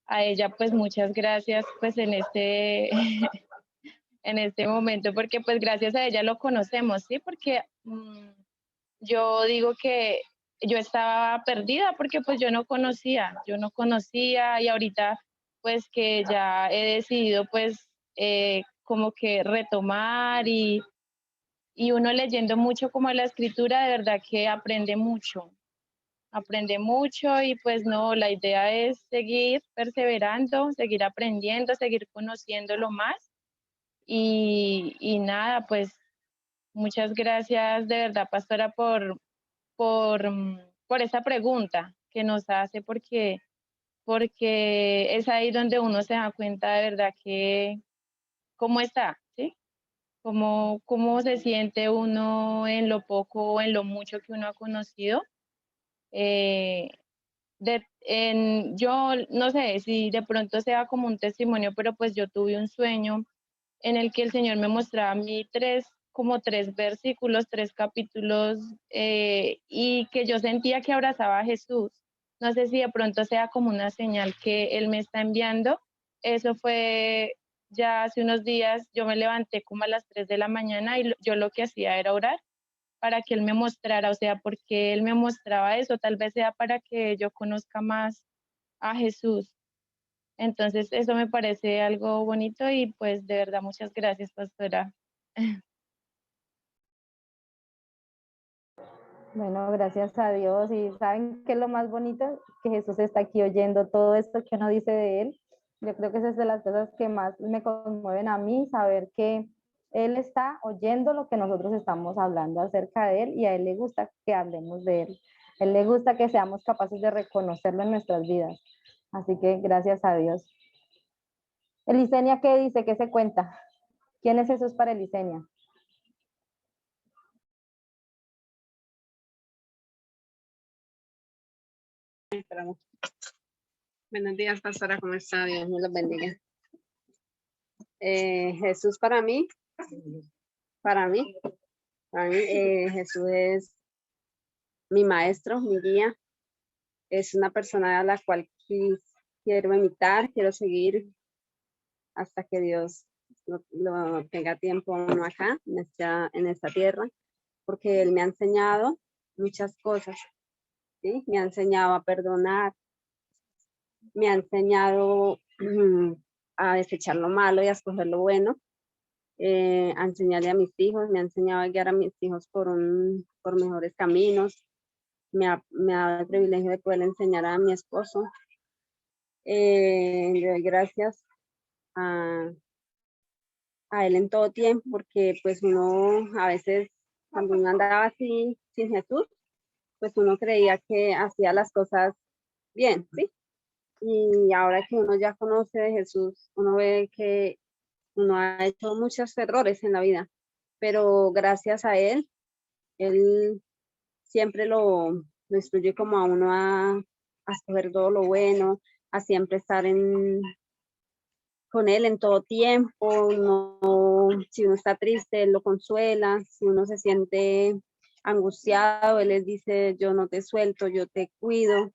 A ella pues muchas gracias pues en en este momento, porque pues gracias a ella lo conocemos, ¿sí? Porque yo digo que yo estaba perdida porque pues yo no conocía y ahorita pues que ya he decidido pues como que retomar y uno leyendo mucho como la escritura, de verdad que aprende mucho y pues no, la idea es seguir perseverando, seguir aprendiendo, seguir conociéndolo más y nada, pues muchas gracias de verdad, pastora, por esa pregunta que nos hace, porque es ahí donde uno se da cuenta de verdad que cómo está, ¿sí? Cómo se siente uno en lo poco o en lo mucho que uno ha conocido. Eh, yo no sé si de pronto sea como un testimonio, pero pues yo tuve un sueño en el que el Señor me mostraba a mí como tres versículos, tres capítulos, y que yo sentía que abrazaba a Jesús. No sé si de pronto sea como una señal que Él me está enviando. Eso fue ya hace unos días, yo me levanté como a las 3 de la mañana y yo lo que hacía era orar para que Él me mostrara, o sea, porque Él me mostraba eso, tal vez sea para que yo conozca más a Jesús. Entonces, eso me parece algo bonito y pues de verdad muchas gracias, pastora. Bueno, gracias a Dios. Y saben qué es lo más bonito, que Jesús está aquí oyendo todo esto que uno dice de él. Yo creo que esa es de las cosas que más me conmueven a mí, saber que él está oyendo lo que nosotros estamos hablando acerca de él y a él le gusta que hablemos de él. A él le gusta que seamos capaces de reconocerlo en nuestras vidas. Así que gracias a Dios. Elisenia, ¿qué dice? ¿Qué se cuenta? ¿Quién es Jesús para Elisenia? Buenos días, pastora, ¿cómo está? Dios me los bendiga. Jesús para mí, Jesús es mi maestro, mi guía. Es una persona a la cual quiero imitar, quiero seguir hasta que Dios lo tenga tiempo uno acá, en esta tierra, porque Él me ha enseñado muchas cosas, ¿sí? Me ha enseñado a perdonar, me ha enseñado a desechar lo malo y a escoger lo bueno, a enseñarle a mis hijos, me ha enseñado a guiar a mis hijos por mejores caminos, me ha dado el privilegio de poder enseñar a mi esposo. Le doy gracias a él en todo tiempo, porque pues uno a veces cuando uno andaba así sin Jesús, pues uno creía que hacía las cosas bien, ¿sí? Y ahora que uno ya conoce de Jesús, uno ve que uno ha hecho muchos errores en la vida, pero gracias a él siempre lo instruye como a uno a escoger todo lo bueno, a siempre estar con él en todo tiempo. No, si uno está triste, él lo consuela. Si uno se siente angustiado, él les dice, yo no te suelto, yo te cuido.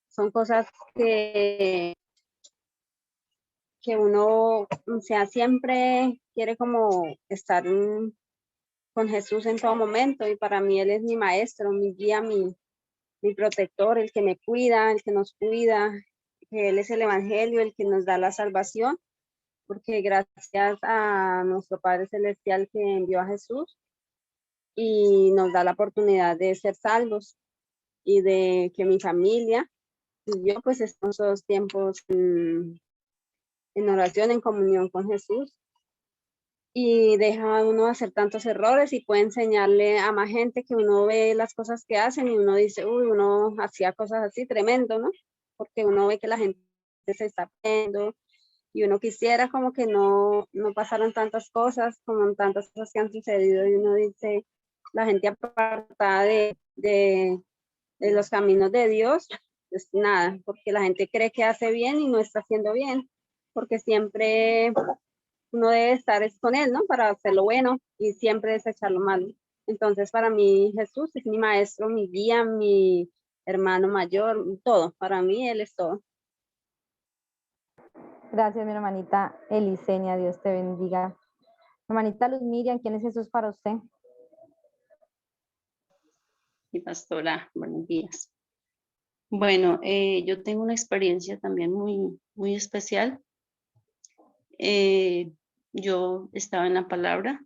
Son cosas que uno, o sea, siempre quiere como estar con Jesús en todo momento, y para mí él es mi maestro, mi guía, mi protector, el que me cuida, el que nos cuida, que él es el evangelio, el que nos da la salvación, porque gracias a nuestro Padre Celestial que envió a Jesús y nos da la oportunidad de ser salvos, y de que mi familia y yo pues estamos todos tiempos en oración, en comunión con Jesús, y deja a uno hacer tantos errores y puede enseñarle a más gente, que uno ve las cosas que hacen y uno dice, uy, uno hacía cosas así, tremendo, ¿no? Porque uno ve que la gente se está viendo y uno quisiera como que no pasaron tantas cosas como tantas cosas que han sucedido, y uno dice, la gente apartada de los caminos de Dios, pues nada, porque la gente cree que hace bien y no está haciendo bien, porque siempre uno debe estar es con él, ¿no? Para hacer lo bueno y siempre desechar lo malo. Entonces, para mí Jesús es mi maestro, mi guía, mi hermano mayor, todo. Para mí él es todo. Gracias, mi hermanita Elisenia, Dios te bendiga. Hermanita Luz Miriam, ¿quién es Jesús para usted? Mi pastora, buenos días. Bueno, yo tengo una experiencia también muy especial. Yo estaba en la palabra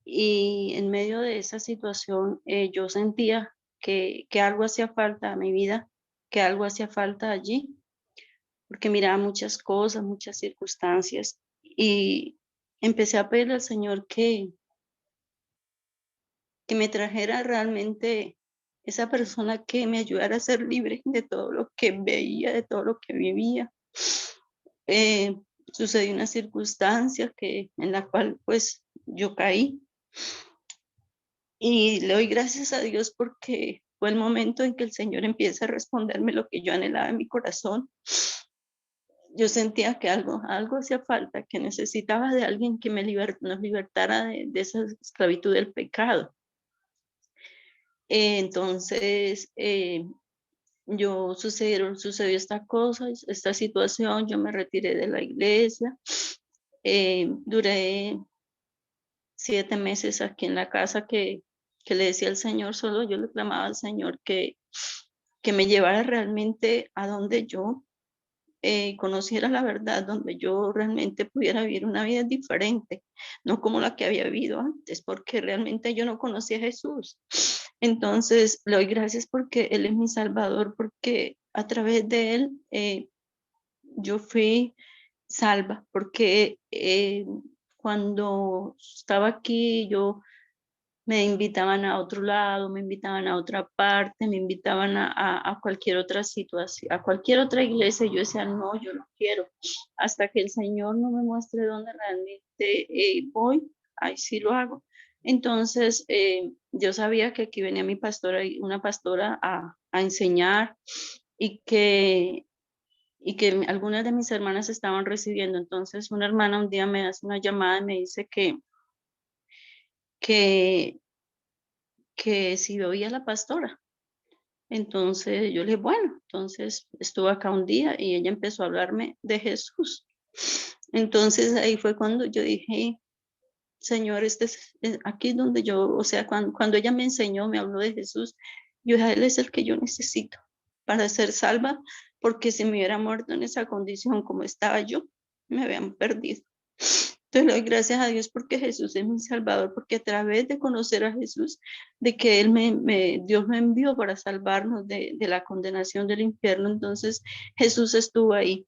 y en medio de esa situación yo sentía que algo hacía falta a mi vida, que algo hacía falta allí, porque miraba muchas cosas, muchas circunstancias, y empecé a pedirle al Señor que me trajera realmente esa persona que me ayudara a ser libre de todo lo que veía, de todo lo que vivía. Sucedió una circunstancia en la cual pues yo caí, y le doy gracias a Dios porque fue el momento en que el Señor empieza a responderme lo que yo anhelaba en mi corazón. Yo sentía que algo hacía falta, que necesitaba de alguien que nos libertara de esa esclavitud del pecado. Entonces, sucedió esta cosa, esta situación, yo me retiré de la iglesia, duré 7 meses aquí en la casa que le decía al Señor, solo yo le clamaba al Señor que me llevara realmente a donde yo conociera la verdad, donde yo realmente pudiera vivir una vida diferente, no como la que había vivido antes, porque realmente yo no conocía a Jesús. Entonces, le doy gracias porque Él es mi Salvador, porque a través de Él yo fui salva, porque cuando estaba aquí yo me invitaban a otro lado, me invitaban a otra parte, me invitaban a cualquier otra situación, a cualquier otra iglesia. Yo decía, no, yo no quiero. Hasta que el Señor no me muestre dónde realmente voy, ahí sí lo hago. Entonces, yo sabía que aquí venía mi pastora, una pastora a enseñar, y que algunas de mis hermanas estaban recibiendo. Entonces, una hermana un día me hace una llamada y me dice que si oía a la pastora. Entonces yo le dije, bueno, entonces estuve acá un día y ella empezó a hablarme de Jesús. Entonces ahí fue cuando yo dije, Señor, aquí es donde yo, o sea, cuando ella me enseñó, me habló de Jesús, yo dije, Él es el que yo necesito para ser salva, porque si me hubiera muerto en esa condición como estaba yo, me habían perdido. Entonces le doy gracias a Dios porque Jesús es mi Salvador, porque a través de conocer a Jesús, de que Dios me envió para salvarnos de la condenación del infierno, entonces Jesús estuvo ahí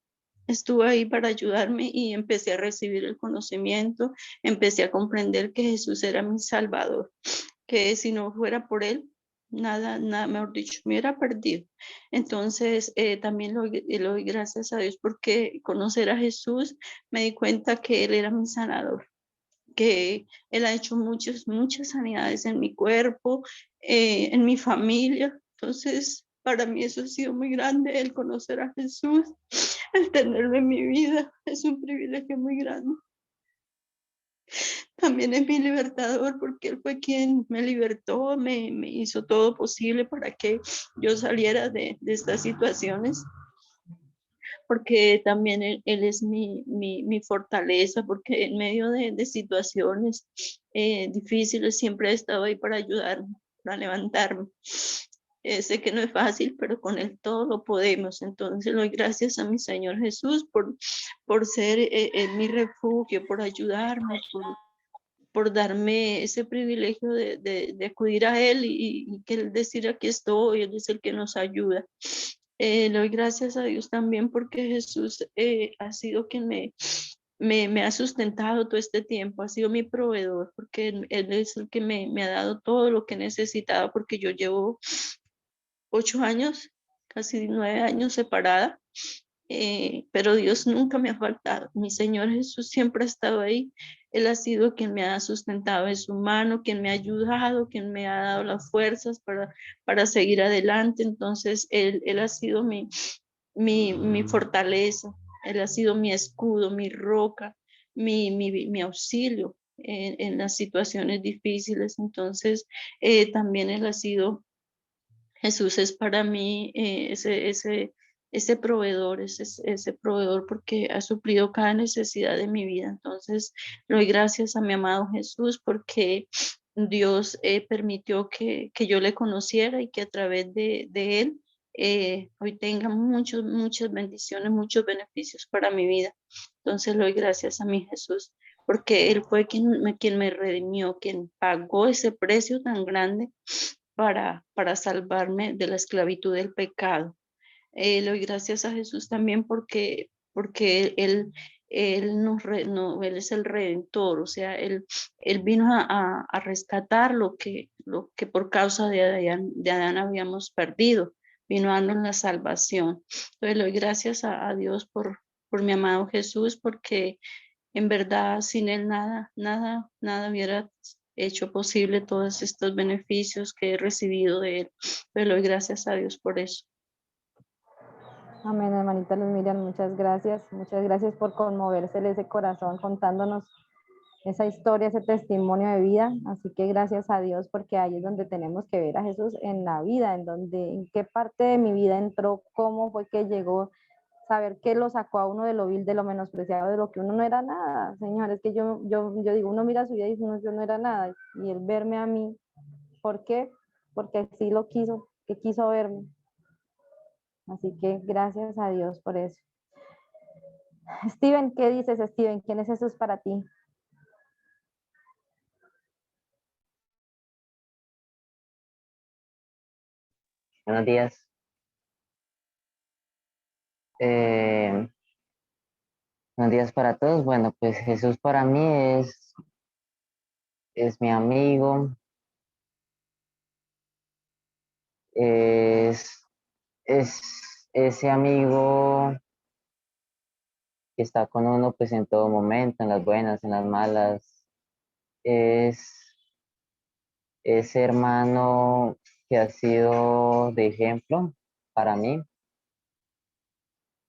para ayudarme y empecé a recibir el conocimiento, empecé a comprender que Jesús era mi Salvador, que si no fuera por él, nada, mejor dicho, me hubiera perdido. Entonces, también le doy gracias a Dios porque conocer a Jesús me di cuenta que Él era mi sanador, que Él ha hecho muchas sanidades en mi cuerpo, en mi familia. Entonces, para mí eso ha sido muy grande, el conocer a Jesús, el tenerlo en mi vida, es un privilegio muy grande. También es mi libertador porque Él fue quien me libertó, me hizo todo posible para que yo saliera de estas situaciones, porque también Él es mi fortaleza, porque en medio de situaciones difíciles siempre ha estado ahí para ayudarme, para levantarme. Sé que no es fácil, pero con Él todo lo podemos. Entonces le doy gracias a mi Señor Jesús por ser mi refugio, por ayudarme, por darme ese privilegio de acudir a Él y que Él decir aquí estoy, Él es el que nos ayuda. Le doy gracias a Dios también porque Jesús ha sido quien me ha sustentado todo este tiempo, ha sido mi proveedor, porque Él es el que me ha dado todo lo que necesitaba, porque yo llevo 8 años, casi 9 años separada, pero Dios nunca me ha faltado. Mi Señor Jesús siempre ha estado ahí. Él ha sido quien me ha sustentado en su mano, quien me ha ayudado, quien me ha dado las fuerzas para seguir adelante. Entonces, Él ha sido mi fortaleza, Él ha sido mi escudo, mi roca, mi auxilio en las situaciones difíciles. Entonces, también Él ha sido Jesús es para mí ese proveedor, ese proveedor porque ha suplido cada necesidad de mi vida. Entonces, le doy gracias a mi amado Jesús porque Dios permitió que yo le conociera y que a través de él hoy tenga muchas bendiciones, muchos beneficios para mi vida. Entonces, le doy gracias a mi Jesús porque Él fue quien me redimió, quien pagó ese precio tan grande para salvarme de la esclavitud del pecado. Le doy gracias a Jesús también porque Él es el redentor, o sea, Él vino a rescatar lo que por causa de Adán habíamos perdido, vino a darnos la salvación. Entonces le doy gracias a Dios por mi amado Jesús, porque en verdad, sin él nada hubiera hecho posible todos estos beneficios que he recibido de él. Pero le doy gracias a Dios por eso. Amén, hermanita Luz Miriam, muchas gracias por conmovérsele ese corazón contándonos esa historia, ese testimonio de vida. Así que gracias a Dios, porque ahí es donde tenemos que ver a Jesús en la vida, en qué parte de mi vida entró, cómo fue que llegó, saber que lo sacó a uno de lo vil, de lo menospreciado, de lo que uno no era nada. Señor, es que yo digo, uno mira su vida y dice, no, yo no era nada, y él verme a mí, ¿por qué? Porque así lo quiso, que quiso verme. Así que gracias a Dios por eso. Steven, ¿qué dices, Steven? ¿Quién es Jesús para ti? Buenos días. Buenos días para todos. Bueno, pues Jesús para mí es mi amigo, es ese amigo que está con uno pues en todo momento, en las buenas, en las malas. Es ese hermano que ha sido de ejemplo para mí.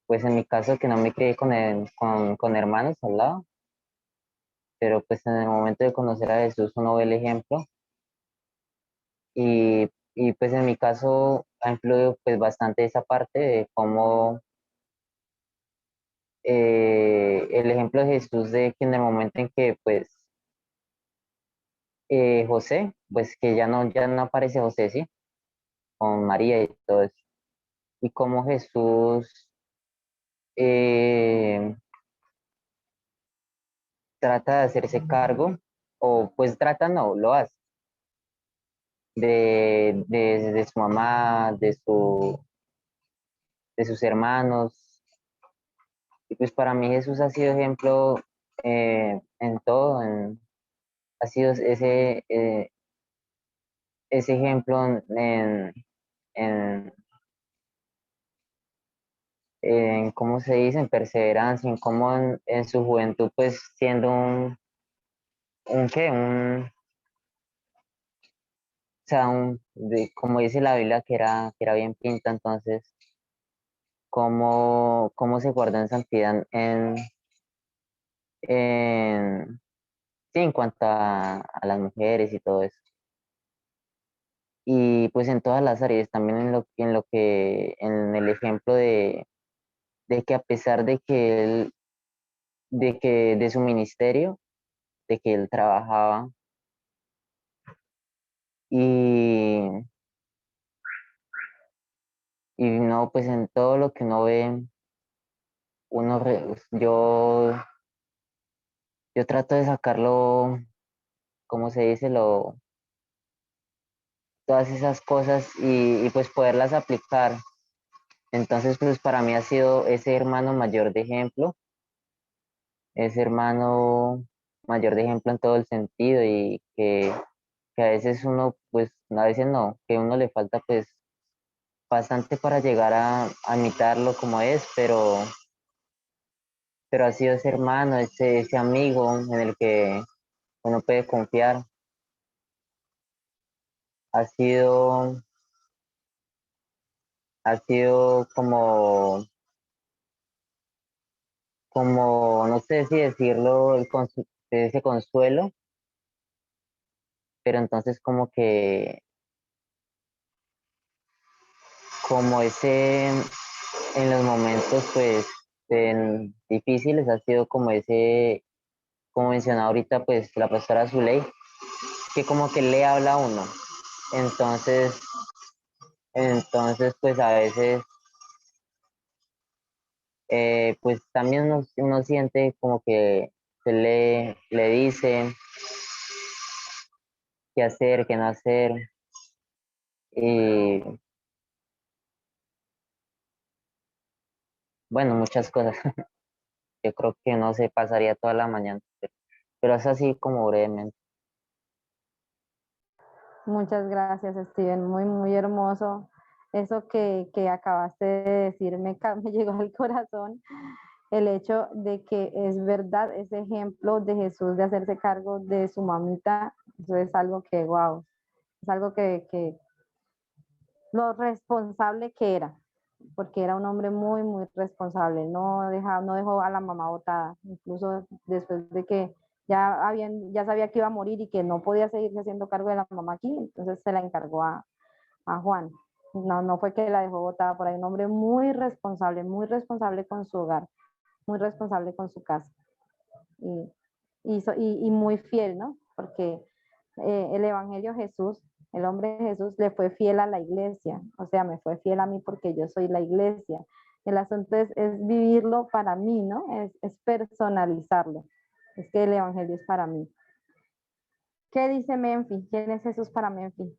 Pues en mi caso que no me crié con hermanos al lado, pero pues en el momento de conocer a Jesús uno ve el ejemplo y pues en mi caso ha influido pues bastante esa parte de cómo el ejemplo de Jesús de que en el momento en que pues José, pues que ya no aparece José, ¿sí? Con María y todo eso. y cómo Jesús eh, trata de hacerse cargo, o pues trata, no, lo hace, de su mamá, de sus hermanos. Y pues para mí Jesús ha sido ejemplo en todo, ha sido ese ejemplo en, ¿cómo se dice? En perseverancia, en cómo en su juventud, pues siendo ¿qué? O sea, como dice la Biblia, que era bien pinta, entonces, cómo se guardó en santidad en, sí, en cuanto a las mujeres y todo eso. Y pues en todas las áreas, también en el ejemplo de que a pesar de su ministerio, de que él trabajaba y, y no, pues en todo lo que uno ve, yo trato de sacarlo, ¿cómo se dice? Todas esas cosas y pues poderlas aplicar. Entonces, pues para mí ha sido ese hermano mayor de ejemplo, ese hermano mayor de ejemplo en todo el sentido y que a veces uno, pues a veces no, que a uno le falta pues bastante para llegar a imitarlo como es, pero ha sido ese hermano, ese amigo en el que uno puede confiar. Ha sido, ha sido como, no sé si decirlo, ese consuelo, pero entonces como ese, en los momentos pues difíciles ha sido como ese, como mencionaba ahorita pues la pastora Zuley, que como que le habla a uno. Entonces, entonces pues a veces pues también uno siente como que se le dice qué hacer, qué no hacer. Y bueno, muchas cosas. Yo creo que no se pasaría toda la mañana, pero es así como brevemente. Muchas gracias, Steven. Muy, muy hermoso. Eso que acabaste de decir me llegó al corazón. El hecho de que es verdad ese ejemplo de Jesús de hacerse cargo de su mamita, eso es algo que, wow, es algo que lo responsable que era, porque era un hombre muy, muy responsable, no dejó a la mamá botada, incluso después de que ya sabía que iba a morir y que no podía seguirse haciendo cargo de la mamá aquí, entonces se la encargó a Juan. No fue que la dejó botada por ahí, un hombre muy responsable con su hogar, muy responsable con su casa y, y muy fiel, ¿no? Porque el Evangelio Jesús, el hombre Jesús le fue fiel a la iglesia, o sea, me fue fiel a mí porque yo soy la iglesia. El asunto es vivirlo para mí, ¿no? Es personalizarlo. Es que el Evangelio es para mí. ¿Qué dice Menfi? ¿Quién es Jesús para Menfi?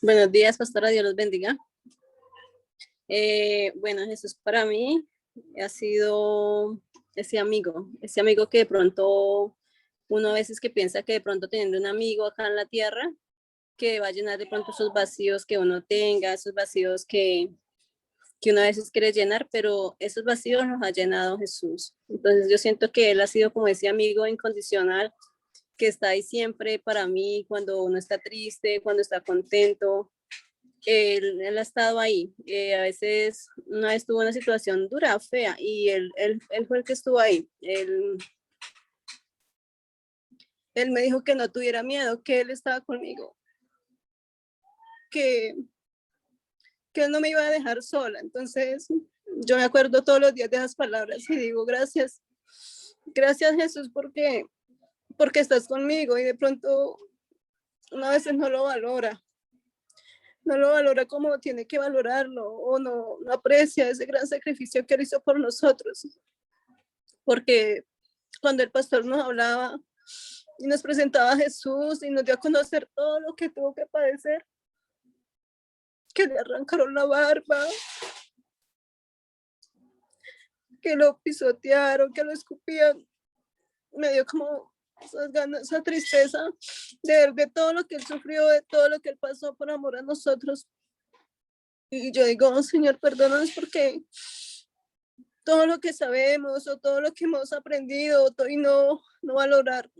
Buenos días, pastora, Dios los bendiga. Bueno, Jesús para mí ha sido ese amigo que de pronto uno a veces que piensa que de pronto teniendo un amigo acá en la tierra, que va a llenar de pronto esos vacíos que uno tenga, esos vacíos que uno a veces quiere llenar, pero esos vacíos los ha llenado Jesús. Entonces yo siento que Él ha sido como ese amigo incondicional que está ahí siempre para mí cuando uno está triste, cuando está contento. Él ha estado ahí. A veces una vez tuvo una situación dura, fea, y él fue el que estuvo ahí. Él me dijo que no tuviera miedo, que él estaba conmigo, que, que él no me iba a dejar sola. Entonces, yo me acuerdo todos los días de esas palabras y digo, gracias, gracias Jesús, porque porque estás conmigo y de pronto una veces no lo valora. No lo valora como tiene que valorarlo o no aprecia ese gran sacrificio que él hizo por nosotros. Porque cuando el pastor nos hablaba y nos presentaba a Jesús y nos dio a conocer todo lo que tuvo que padecer, que le arrancaron la barba, que lo pisotearon, que lo escupían, me dio como esas ganas, esa tristeza de ver de todo lo que él sufrió, de todo lo que él pasó por amor a nosotros. Y yo digo, oh, Señor, perdónanos porque todo lo que sabemos o todo lo que hemos aprendido y no valorar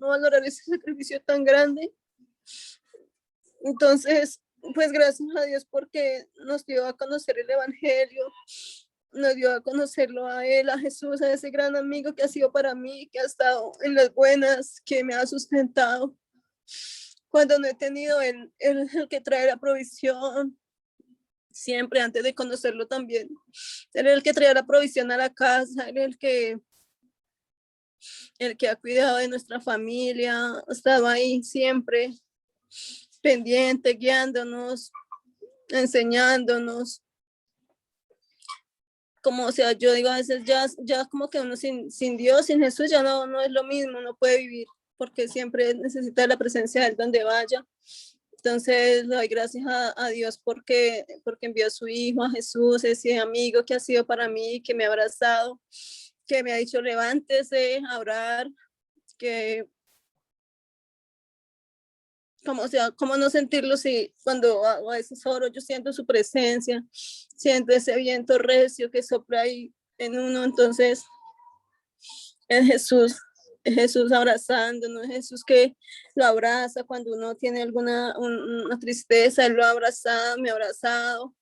ese sacrificio tan grande. Entonces, pues gracias a Dios porque nos dio a conocer el Evangelio, nos dio a conocerlo a Él, a Jesús, a ese gran amigo que ha sido para mí, que ha estado en las buenas, que me ha sustentado. Cuando no he tenido el que trae la provisión, siempre antes de conocerlo también. Él es el que trae la provisión a la casa, él es el que ha cuidado de nuestra familia, ha estado ahí siempre, pendiente, guiándonos, enseñándonos. Como, o sea, yo digo a veces ya como que uno sin Dios, sin Jesús, ya no es lo mismo, no puede vivir, porque siempre necesita la presencia de Él donde vaya. Entonces, le doy gracias a Dios porque envió a su Hijo, a Jesús, ese amigo que ha sido para mí, que me ha abrazado, que me ha dicho, levántese a orar, que, como, o sea, cómo no sentirlo si cuando a veces oro yo siento su presencia, siento ese viento recio que sopla ahí en uno, entonces es Jesús abrazándonos, es Jesús que lo abraza cuando uno tiene una tristeza, Él lo ha abrazado, me ha abrazado,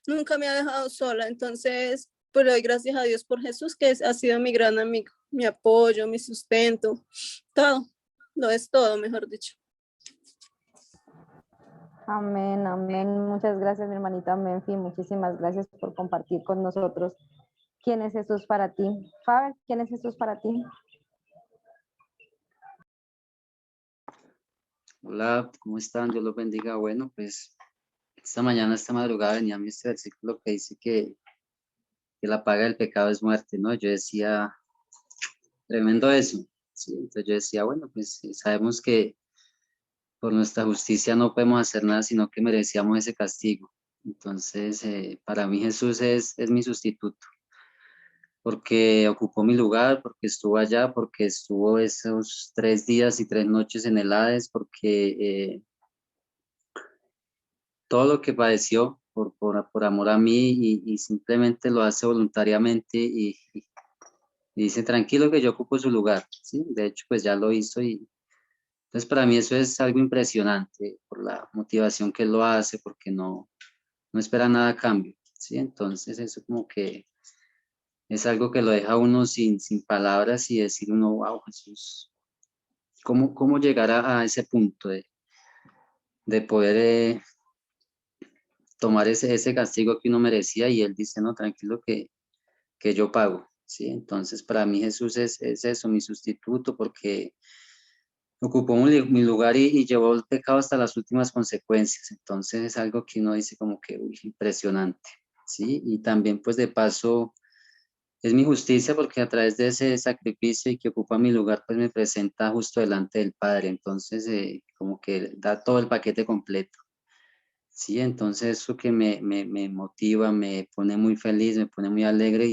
nunca me ha dejado sola, entonces pues le doy gracias a Dios por Jesús, que ha sido mi gran amigo, mi apoyo, mi sustento, todo, lo es todo, mejor dicho. Amén, amén. Muchas gracias, mi hermanita Menfi. Muchísimas gracias por compartir con nosotros quién es Jesús para ti. Faber, ¿quién es Jesús para ti? Hola, ¿cómo están? Dios los bendiga. Bueno, pues esta mañana, esta madrugada venía a mí este versículo que dice que la paga del pecado es muerte, ¿no? Yo decía, tremendo eso, ¿sí? Entonces yo decía, bueno, pues sabemos que por nuestra justicia no podemos hacer nada, sino que merecíamos ese castigo. Entonces, para mí Jesús es mi sustituto, porque ocupó mi lugar, porque estuvo allá, porque estuvo esos 3 días y 3 noches en el Hades, porque todo lo que padeció por amor a mí y simplemente lo hace voluntariamente y dice, tranquilo que yo ocupo su lugar, ¿sí? De hecho, pues ya lo hizo y entonces para mí eso es algo impresionante por la motivación que él lo hace, porque no espera nada a cambio, ¿sí? Entonces eso como que es algo que lo deja a uno sin palabras y decir uno, wow, Jesús, ¿cómo llegar a ese punto de poder tomar ese castigo que uno merecía? Y él dice, no, tranquilo que yo pago, ¿sí? Entonces, para mí Jesús es eso, mi sustituto, porque ocupó mi lugar y llevó el pecado hasta las últimas consecuencias. Entonces, es algo que uno dice como que, uy, impresionante, ¿sí? Y también, pues, de paso, es mi justicia porque a través de ese sacrificio y que ocupa mi lugar, pues, me presenta justo delante del Padre. Entonces, como que da todo el paquete completo. Sí, entonces eso que me motiva, me pone muy feliz, me pone muy alegre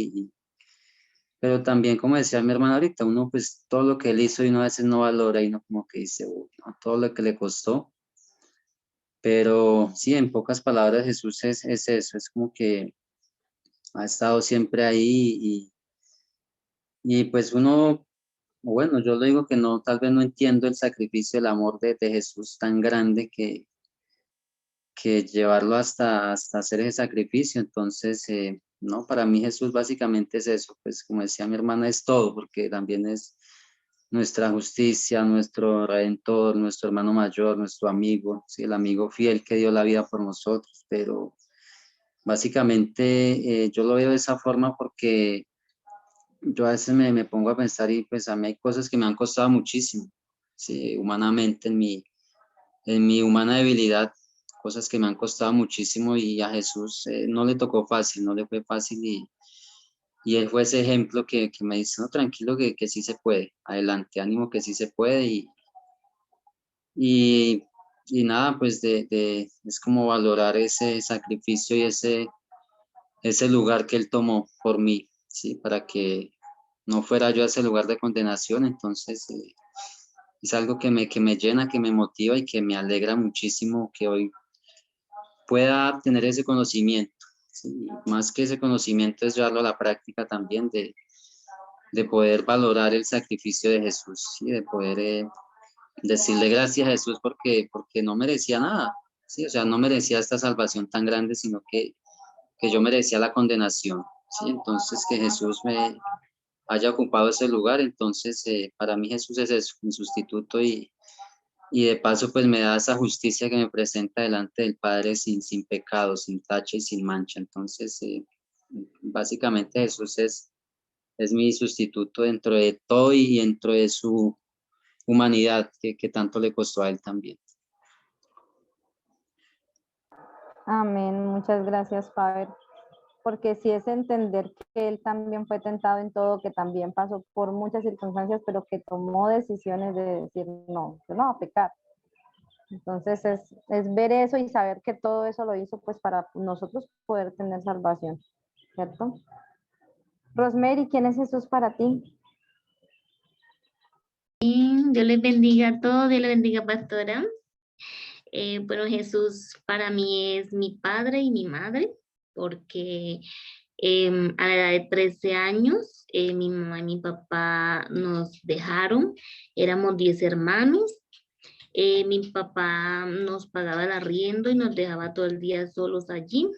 pero también, como decía mi hermana ahorita, uno pues todo lo que él hizo y uno a veces no valora y uno como que dice, "Uy, no, todo lo que le costó", pero sí, en pocas palabras Jesús es eso, es como que ha estado siempre ahí y pues uno, bueno, yo le digo que no, tal vez no entiendo el sacrificio, el amor de Jesús tan grande que llevarlo hasta hacer ese sacrificio. Entonces, no, para mí Jesús básicamente es eso, pues como decía mi hermana, es todo, porque también es nuestra justicia, nuestro redentor, nuestro hermano mayor, nuestro amigo, ¿sí? El amigo fiel que dio la vida por nosotros, pero básicamente yo lo veo de esa forma porque yo a veces me pongo a pensar y pues a mí hay cosas que me han costado muchísimo, ¿sí? Humanamente, en mi humana debilidad, cosas que me han costado muchísimo y a Jesús no le tocó fácil, no le fue fácil y él fue ese ejemplo que me dice, no, tranquilo que sí se puede, adelante, ánimo que sí se puede y nada, pues es como valorar ese sacrificio y ese lugar que él tomó por mí, ¿sí? Para que no fuera yo a ese lugar de condenación, entonces es algo que me llena, que me motiva y que me alegra muchísimo que hoy pueda tener ese conocimiento, ¿sí? Más que ese conocimiento es llevarlo a la práctica también de poder valorar el sacrificio de Jesús, ¿sí? De poder decirle gracias a Jesús porque no merecía nada, ¿sí? O sea, no merecía esta salvación tan grande, sino que yo merecía la condenación, ¿sí? Entonces, que Jesús me haya ocupado ese lugar, entonces para mí Jesús es eso, mi sustituto y de paso pues me da esa justicia que me presenta delante del Padre sin pecado, sin tacha y sin mancha. Entonces, básicamente Jesús es mi sustituto dentro de todo y dentro de su humanidad que tanto le costó a él también. Amén, muchas gracias, Faber, porque sí es entender que él también fue tentado en todo, que también pasó por muchas circunstancias, pero que tomó decisiones de decir, no, yo no voy a pecar. Entonces es ver eso y saber que todo eso lo hizo pues para nosotros poder tener salvación, ¿cierto? Rosemary, ¿quién es Jesús para ti? Dios les bendiga a todos, Dios les bendiga, pastora. Bueno, Jesús para mí es mi padre y mi madre, porque a la edad de 13 años, mi mamá y mi papá nos dejaron, éramos 10 hermanos. Mi papá nos pagaba el arriendo y nos dejaba todo el día solos allí.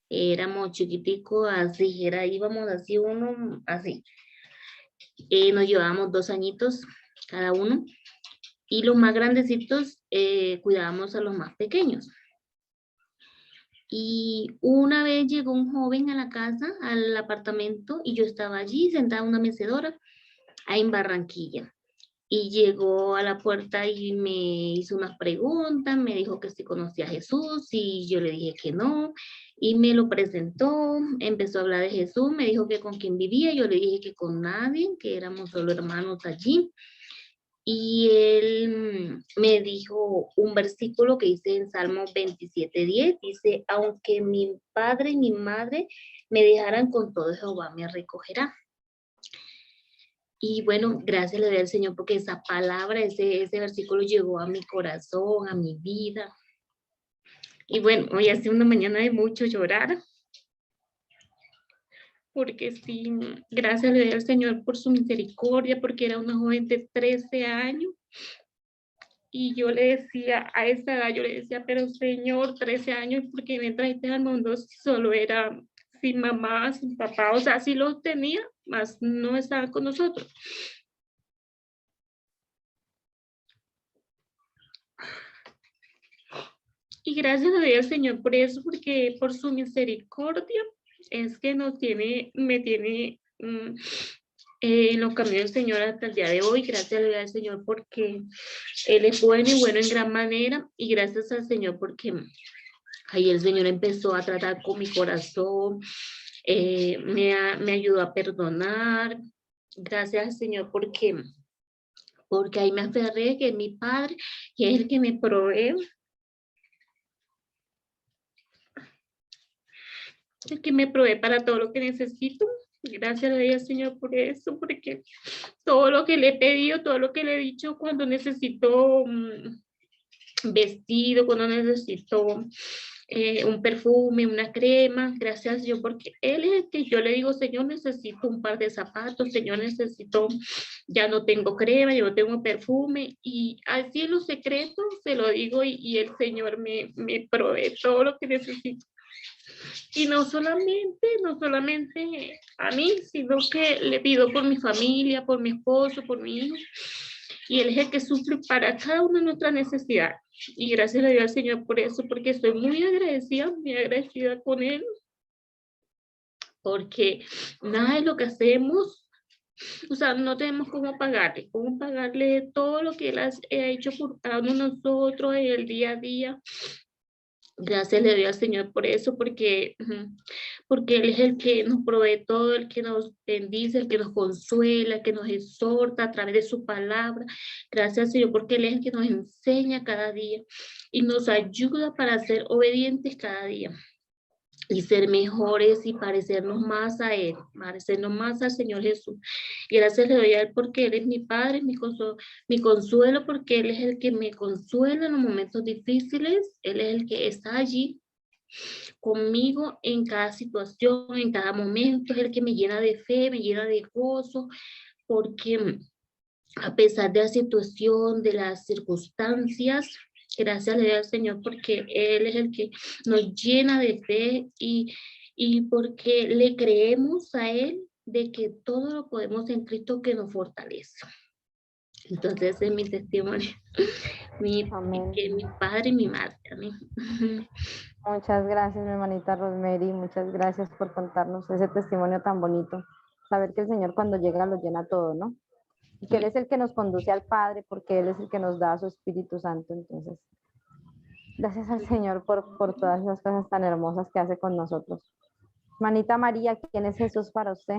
Éramos chiquiticos, así era, íbamos así uno, así. Nos llevábamos 2 añitos cada uno. Y los más grandecitos cuidábamos a los más pequeños. Y una vez llegó un joven a la casa, al apartamento, y yo estaba allí sentada en una mecedora, ahí en Barranquilla. Y llegó a la puerta y me hizo unas preguntas, me dijo que si conocía a Jesús, y yo le dije que no, y me lo presentó, empezó a hablar de Jesús, me dijo que con quién vivía, yo le dije que con nadie, que éramos solo hermanos allí. Y él me dijo un versículo que dice en Salmo 27:10, dice, aunque mi padre y mi madre me dejaran, con todo Jehová me recogerá. Y bueno, gracias le doy al Señor porque esa palabra, ese versículo llegó a mi corazón, a mi vida. Y bueno, hoy ha sido una mañana de mucho llorar, porque sí, gracias le doy al Señor por su misericordia, porque era una joven de 13 años. Y yo le decía, a esa edad, yo le decía, pero Señor, 13 años, ¿por qué me trajiste al mundo si solo era sin mamá, sin papá? O sea, sí lo tenía, mas no estaba con nosotros. Y gracias a Dios, Señor, por eso, porque por su misericordia es que me tiene en los caminos del Señor hasta el día de hoy. Gracias al Señor porque Él es bueno y bueno en gran manera. Y gracias al Señor porque ahí el Señor empezó a tratar con mi corazón, me ayudó a perdonar. Gracias al Señor porque ahí me aferré que es mi Padre, que es el que me provee. El que me provee para todo lo que necesito. Gracias a Dios, Señor, por eso, porque todo lo que le he pedido, todo lo que le he dicho cuando necesito vestido, cuando necesito un perfume, una crema, gracias a Dios, porque Él es el que yo le digo, Señor, necesito un par de zapatos, Señor, necesito, ya no tengo crema, yo no tengo perfume, y así en los secretos se lo digo y el Señor me provee todo lo que necesito. Y no solamente a mí, sino que le pido por mi familia, por mi esposo, por mi hijo. Y Él es el que suple para cada una de nuestras necesidades. Y gracias a Dios al Señor por eso, porque estoy muy agradecida con Él. Porque nada de lo que hacemos O sea, no tenemos cómo pagarle todo lo que Él ha hecho por cada uno de nosotros en el día a día. Gracias le doy al Señor por eso, porque Él es el que nos provee todo, el que nos bendice, el que nos consuela, el que nos exhorta a través de su palabra. Gracias, Señor, porque Él es el que nos enseña cada día y nos ayuda para ser obedientes cada día y ser mejores y parecernos más a Él, parecernos más al Señor Jesús. Y gracias le doy a Él porque Él es mi Padre, mi consuelo, porque Él es el que me consuela en los momentos difíciles. Él es el que está allí conmigo en cada situación, en cada momento. Es el que me llena de fe, me llena de gozo, porque a pesar de la situación, de las circunstancias, gracias le doy al Señor porque Él es el que nos llena de fe y porque le creemos a Él de que todo lo podemos en Cristo que nos fortalece. Entonces ese es mi testimonio, Amén. que mi padre y mi madre. Amén. Muchas gracias, mi hermanita Rosemary. Muchas gracias por contarnos ese testimonio tan bonito. Saber que el Señor cuando llega lo llena todo, ¿no? Y que Él es el que nos conduce al Padre porque Él es el que nos da su Espíritu Santo. Entonces, gracias al Señor por todas esas cosas tan hermosas que hace con nosotros. Manita María, ¿quién es Jesús para usted?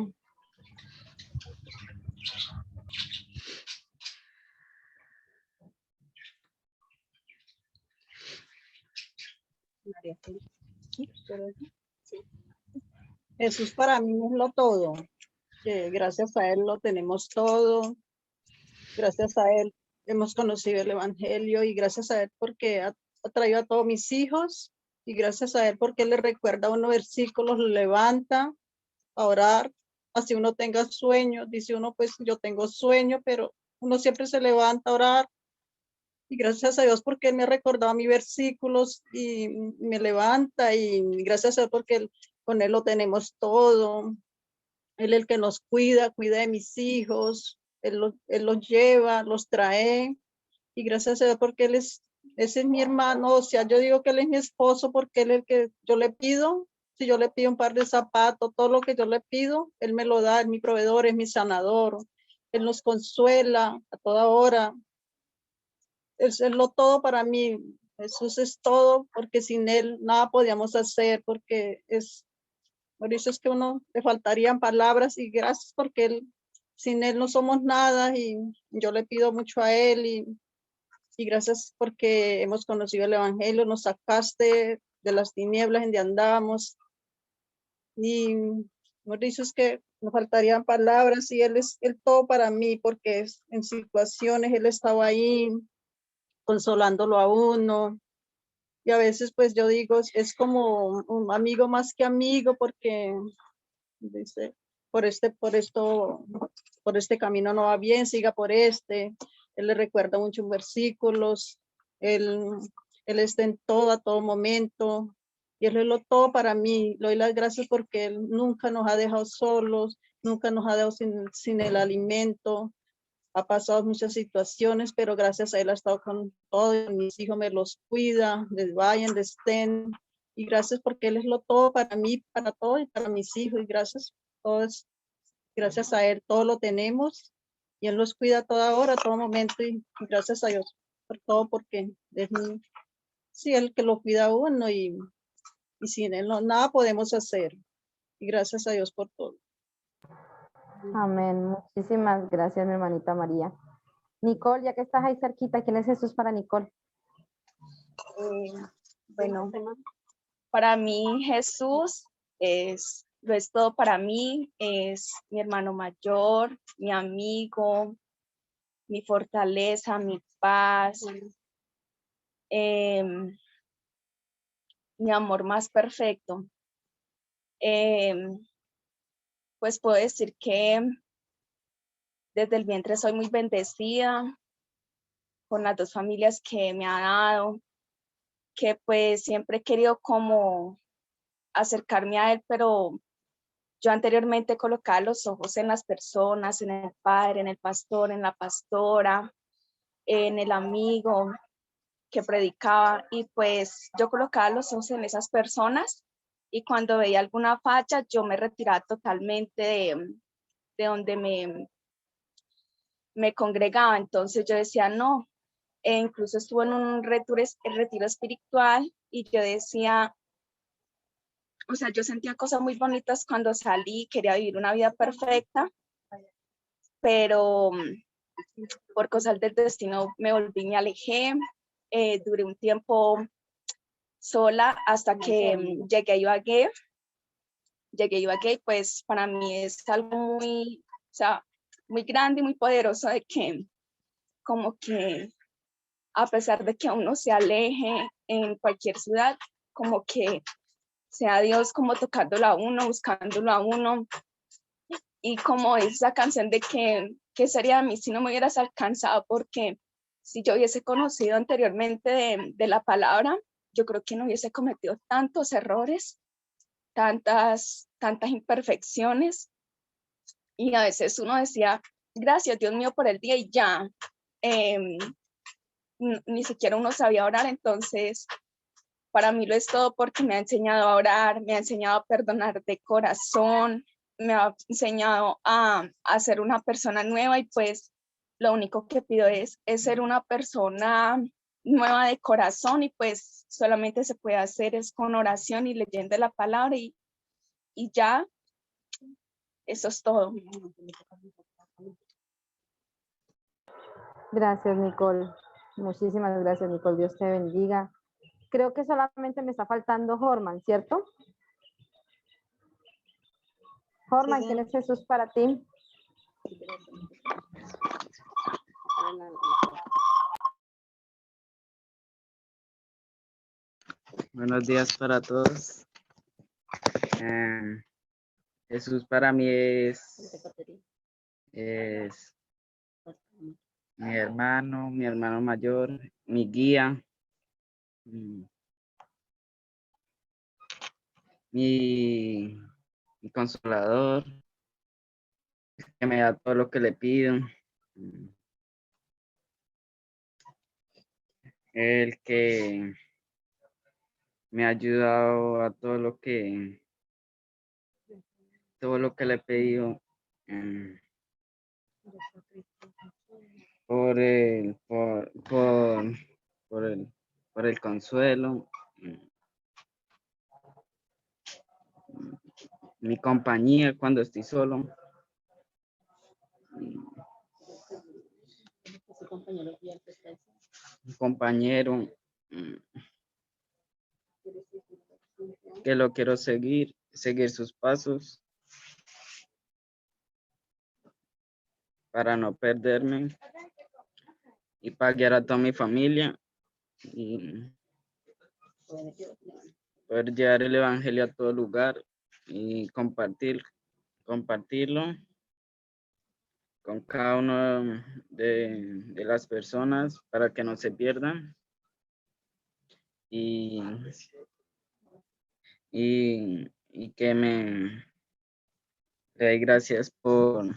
Jesús para mí es lo todo. Gracias a Él lo tenemos todo. Gracias a Él hemos conocido el Evangelio y gracias a Él porque ha traído a todos mis hijos y gracias a Él porque Él le recuerda unos versículos, lo levanta a orar. Así uno tenga sueño, dice uno pues yo tengo sueño, pero uno siempre se levanta a orar. Y gracias a Dios porque Él me ha recordado mis versículos y me levanta y gracias a Dios porque con Él lo tenemos todo. Él es el que nos cuida de mis hijos. Él los lleva, los trae. Y gracias a Dios porque ese es mi hermano. O sea, yo digo que Él es mi esposo porque Él es el que yo le pido. Si yo le pido un par de zapatos, todo lo que yo le pido, Él me lo da. Es mi proveedor, es mi sanador. Él nos consuela a toda hora. Es lo todo para mí. Jesús es todo porque sin Él nada podíamos hacer porque por eso es que uno le faltarían palabras y gracias porque sin Él no somos nada y yo le pido mucho a Él y gracias porque hemos conocido el Evangelio, nos sacaste de las tinieblas en donde andábamos y por eso es que nos faltarían palabras y Él es el todo para mí porque en situaciones Él estaba ahí consolándolo a uno. Y a veces pues yo digo, es como un amigo más que amigo porque dice, por este camino no va bien, siga por este. Él le recuerda muchos versículos, él está en a todo momento. Y Él es lo todo para mí. Le doy las gracias porque Él nunca nos ha dejado solos, nunca nos ha dejado sin el alimento. Ha pasado muchas situaciones, pero gracias a Él ha estado con todos. Mis hijos me los cuida, les vayan, les estén. Y gracias porque Él es lo todo para mí, para todo y para mis hijos. Y gracias a Él todo lo tenemos. Y Él los cuida a toda hora, a todo momento. Y gracias a Dios por todo, porque es sí, Él que lo cuida a uno y sin Él nada podemos hacer. Y gracias a Dios por todo. Amén. Muchísimas gracias, mi hermanita María. Nicole, ya que estás ahí cerquita, ¿quién es Jesús para Nicole? Bueno, para mí Jesús lo es todo para mí, es mi hermano mayor, mi amigo, mi fortaleza, mi paz, mi amor más perfecto. Pues puedo decir que desde el vientre soy muy bendecida con las dos familias que me ha dado, que pues siempre he querido como acercarme a Él, pero yo anteriormente colocaba los ojos en las personas, en el padre, en el pastor, en la pastora, en el amigo que predicaba y pues yo colocaba los ojos en esas personas y cuando veía alguna falla yo me retiraba totalmente donde me congregaba. Entonces yo decía, no, incluso estuve en un retiro espiritual y yo decía, o sea, yo sentía cosas muy bonitas cuando salí, quería vivir una vida perfecta, pero por cosas del destino me volví, me alejé, duré un tiempo sola hasta que llegué a Ibagué. Pues para mí es algo muy, o sea, muy grande y muy poderoso de que como que a pesar de que uno se aleje en cualquier ciudad, como que sea Dios como tocándolo a uno, buscándolo a uno. Y como esa canción de que, ¿qué sería de mí si no me hubieras alcanzado? Porque si yo hubiese conocido anteriormente de la palabra, yo creo que no hubiese cometido tantos errores, tantas imperfecciones. Y a veces uno decía, gracias Dios mío por el día y ya. Ni siquiera uno sabía orar, entonces para mí lo es todo porque me ha enseñado a orar, me ha enseñado a perdonar de corazón, me ha enseñado a ser una persona nueva y pues lo único que pido es ser una persona nueva de corazón y pues solamente se puede hacer es con oración y leyendo la palabra y ya, eso es todo. Gracias, Nicole. Muchísimas gracias, Nicole. Dios te bendiga. Creo que solamente me está faltando Jorman, ¿cierto? Jorman, ¿quién es Jesús para ti? Buenos días para todos. Jesús para mí es mi hermano mayor, mi guía, mi consolador, que me da todo lo que le pido, el que me ha ayudado a todo lo que le he pedido, por el consuelo, mi compañía cuando estoy solo. Un compañero que lo quiero seguir sus pasos para no perderme y para guiar a toda mi familia y poder llevar el evangelio a todo lugar y compartirlo con cada uno de las personas para que no se pierdan y que me le doy gracias por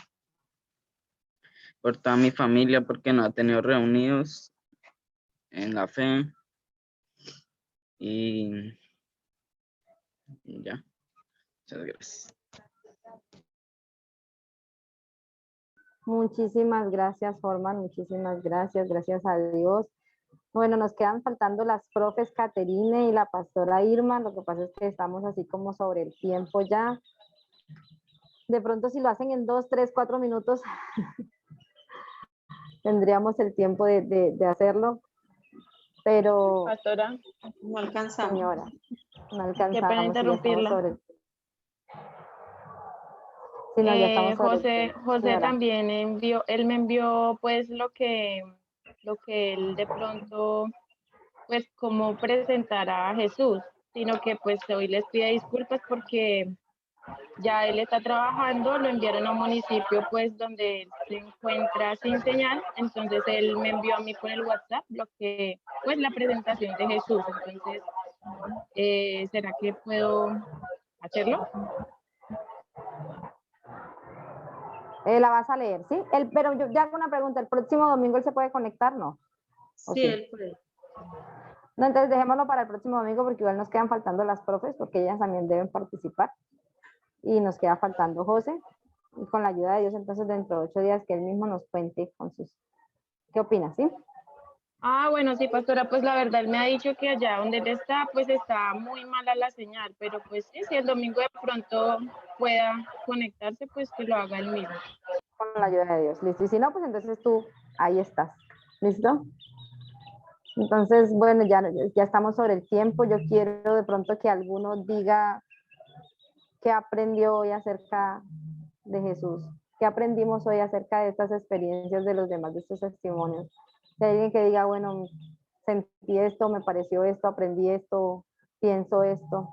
toda mi familia porque nos ha tenido reunidos en la fe y ya. Muchas gracias. Muchísimas gracias, Jorman. Muchísimas gracias. Gracias a Dios. Bueno, nos quedan faltando las profes Caterine y la pastora Irma. Lo que pasa es que estamos así como sobre el tiempo ya. De pronto si lo hacen en 2, 3, 4 minutos, tendríamos el tiempo de hacerlo. Pero, pastora, No alcanzamos. señora, no qué pena alcanzamos. Y ya estamos interrumpirla. sobre el... Sí, no, ya estamos sobre el tiempo, José señora. también él me envió pues lo que él de pronto pues como presentar a Jesús, sino que pues hoy les pido disculpas porque ya él está trabajando, lo enviaron a un municipio pues donde él se encuentra sin señal, entonces él me envió a mí por el WhatsApp lo que pues la presentación de Jesús, entonces ¿será que puedo hacerlo? La vas a leer, ¿sí? Pero yo ya hago una pregunta, ¿el próximo domingo él se puede conectar, no? Sí, él puede. No, entonces dejémoslo para el próximo domingo porque igual nos quedan faltando las profes porque ellas también deben participar. Y nos queda faltando José. y con la ayuda de Dios, entonces dentro de 8 días que Él mismo nos cuente con sus... ¿Qué opinas, sí? Bueno, sí, pastora, pues la verdad él me ha dicho que allá donde él está, pues está muy mala la señal, pero pues sí, si el domingo de pronto pueda conectarse, pues que lo haga él mismo. Con la ayuda de Dios, listo. Y si no, pues entonces tú ahí estás, ¿listo? Entonces, bueno, ya estamos sobre el tiempo. Yo quiero de pronto que alguno diga qué aprendió hoy acerca de Jesús, qué aprendimos hoy acerca de estas experiencias de los demás, de estos testimonios. Si hay alguien que diga, bueno, sentí esto, me pareció esto, aprendí esto, pienso esto.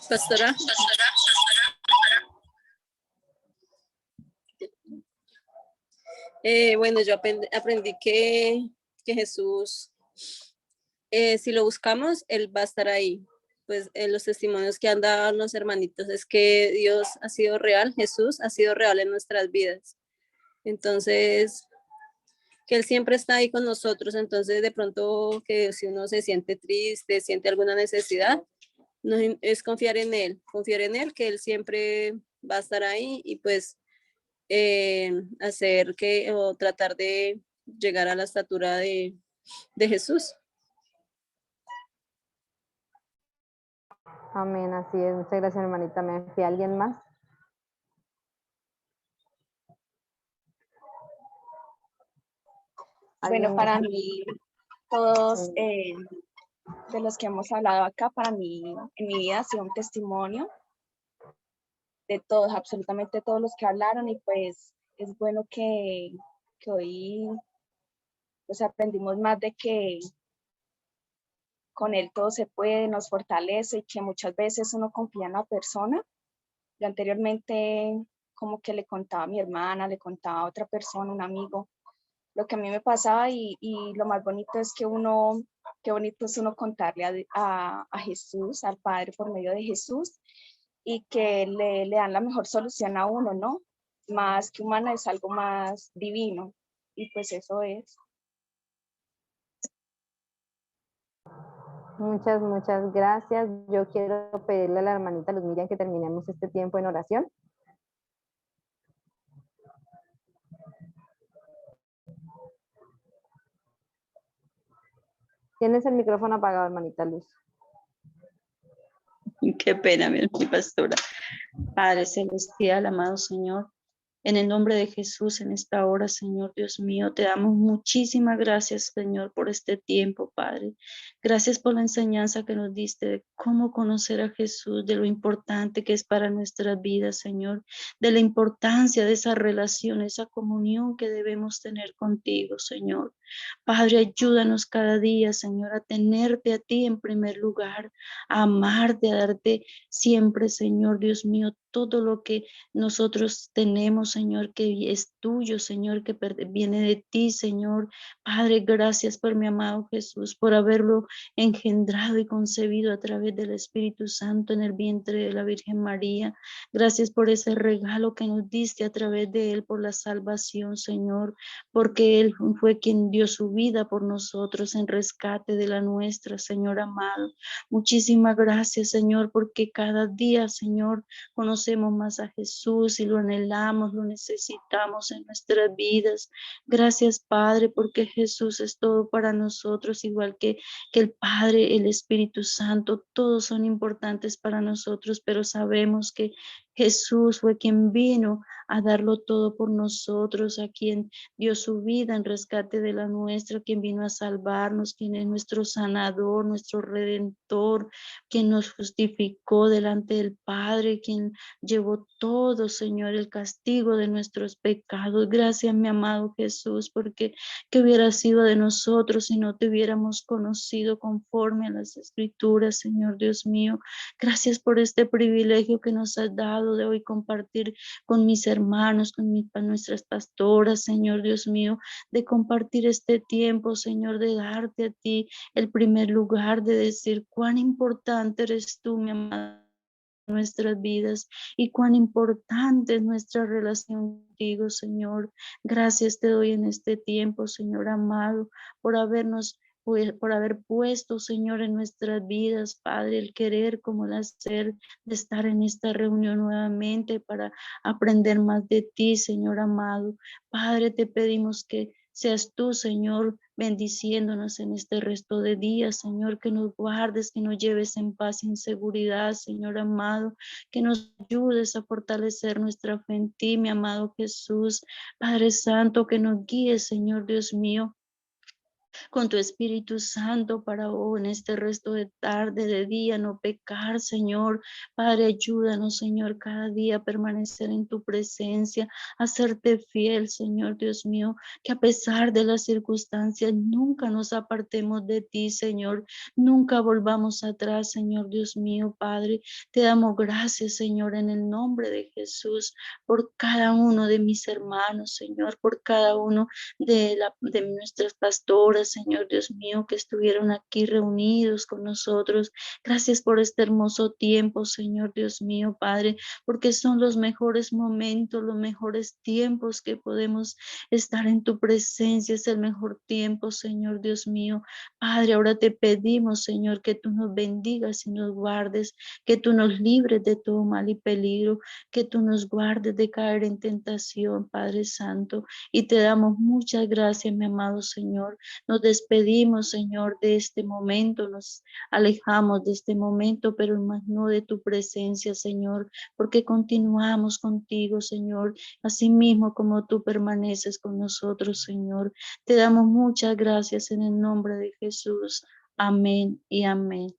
Pastora. Bueno, yo aprendí que Jesús, si lo buscamos, Él va a estar ahí. Pues los testimonios que han dado los hermanitos es que Dios ha sido real, Jesús ha sido real en nuestras vidas. Entonces, que Él siempre está ahí con nosotros. Entonces, de pronto, que si uno se siente triste, siente alguna necesidad, no, es confiar en Él, que Él siempre va a estar ahí y pues hacer que o tratar de llegar a la estatura de Jesús. Amén, así es. Muchas gracias, hermanita. ¿Me envía alguien más? Bueno, para mí, todos de los que hemos hablado acá, para mí, en mi vida ha sido un testimonio de todos, absolutamente todos los que hablaron, y pues es bueno que hoy pues aprendimos más de que con Él todo se puede, nos fortalece, y que muchas veces uno confía en la persona. Yo anteriormente como que le contaba a mi hermana, le contaba a otra persona, un amigo, lo que a mí me pasaba, y lo más bonito es que qué bonito es uno contarle a Jesús, al Padre por medio de Jesús, y que le dan la mejor solución a uno, ¿no? Más que humana, es algo más divino, y pues eso es. Muchas gracias. Yo quiero pedirle a la hermanita Luz Miriam que terminemos este tiempo en oración. Tienes el micrófono apagado, hermanita Luz. Qué pena, mi pastora. Padre celestial, amado Señor, en el nombre de Jesús, en esta hora, Señor Dios mío, te damos muchísimas gracias, Señor, por este tiempo, Padre. Gracias por la enseñanza que nos diste de cómo conocer a Jesús, de lo importante que es para nuestras vidas, Señor, de la importancia de esa relación, esa comunión que debemos tener contigo, Señor. Padre, ayúdanos cada día, Señor, a tenerte a ti en primer lugar, a amarte, a darte siempre, Señor Dios mío, todo lo que nosotros tenemos, Señor, que es tuyo, Señor, que viene de ti, Señor. Padre, gracias por mi amado Jesús, por haberlo engendrado y concebido a través del Espíritu Santo en el vientre de la Virgen María. Gracias por ese regalo que nos diste a través de él, por la salvación, Señor, porque él fue quien dio su vida por nosotros en rescate de la nuestra, Señor amado. Muchísimas gracias, Señor, porque cada día, Señor, conocemos más a Jesús y lo anhelamos, lo necesitamos en nuestras vidas. Gracias, Padre, porque Jesús es todo para nosotros, igual que el Padre, el Espíritu Santo, todos son importantes para nosotros, pero sabemos que Jesús fue quien vino a darlo todo por nosotros, a quien dio su vida en rescate de la nuestra, quien vino a salvarnos, quien es nuestro sanador, nuestro redentor, quien nos justificó delante del Padre, quien llevó todo, Señor, el castigo de nuestros pecados. Gracias, mi amado Jesús, porque ¿qué hubiera sido de nosotros si no te hubiéramos conocido conforme a las Escrituras, Señor Dios mío? Gracias por este privilegio que nos has dado de hoy compartir con mis hermanos, con nuestras pastoras, Señor Dios mío, de compartir este tiempo, Señor, de darte a ti el primer lugar, de decir cuán importante eres tú, mi amado, en nuestras vidas, y cuán importante es nuestra relación contigo, Señor. Gracias te doy en este tiempo, Señor amado, por habernos por haber puesto, Señor, en nuestras vidas, Padre, el querer como el hacer de estar en esta reunión nuevamente para aprender más de ti, Señor amado. Padre, te pedimos que seas tú, Señor, bendiciéndonos en este resto de días, Señor, que nos guardes, que nos lleves en paz y en seguridad, Señor amado, que nos ayudes a fortalecer nuestra fe en ti, mi amado Jesús. Padre Santo, que nos guíes, Señor Dios mío, con tu Espíritu Santo para en este resto de tarde, de día, no pecar, Señor. Padre, ayúdanos, Señor, cada día a permanecer en tu presencia, a serte fiel, Señor Dios mío, que a pesar de las circunstancias nunca nos apartemos de ti, Señor, nunca volvamos atrás, Señor Dios mío, Padre. Te damos gracias, Señor, en el nombre de Jesús, por cada uno de mis hermanos, Señor, por cada uno de nuestras pastoras, Señor Dios mío, que estuvieron aquí reunidos con nosotros. Gracias por este hermoso tiempo, Señor Dios mío, Padre, porque son los mejores momentos, los mejores tiempos que podemos estar en tu presencia. Es el mejor tiempo, Señor Dios mío. Padre, ahora te pedimos, Señor, que tú nos bendigas y nos guardes, que tú nos libres de todo mal y peligro, que tú nos guardes de caer en tentación, Padre Santo. Y te damos muchas gracias, mi amado Señor. Nos despedimos, Señor, de este momento, nos alejamos de este momento, pero más no de tu presencia, Señor, porque continuamos contigo, Señor, así mismo como tú permaneces con nosotros, Señor. Te damos muchas gracias en el nombre de Jesús. Amén y amén.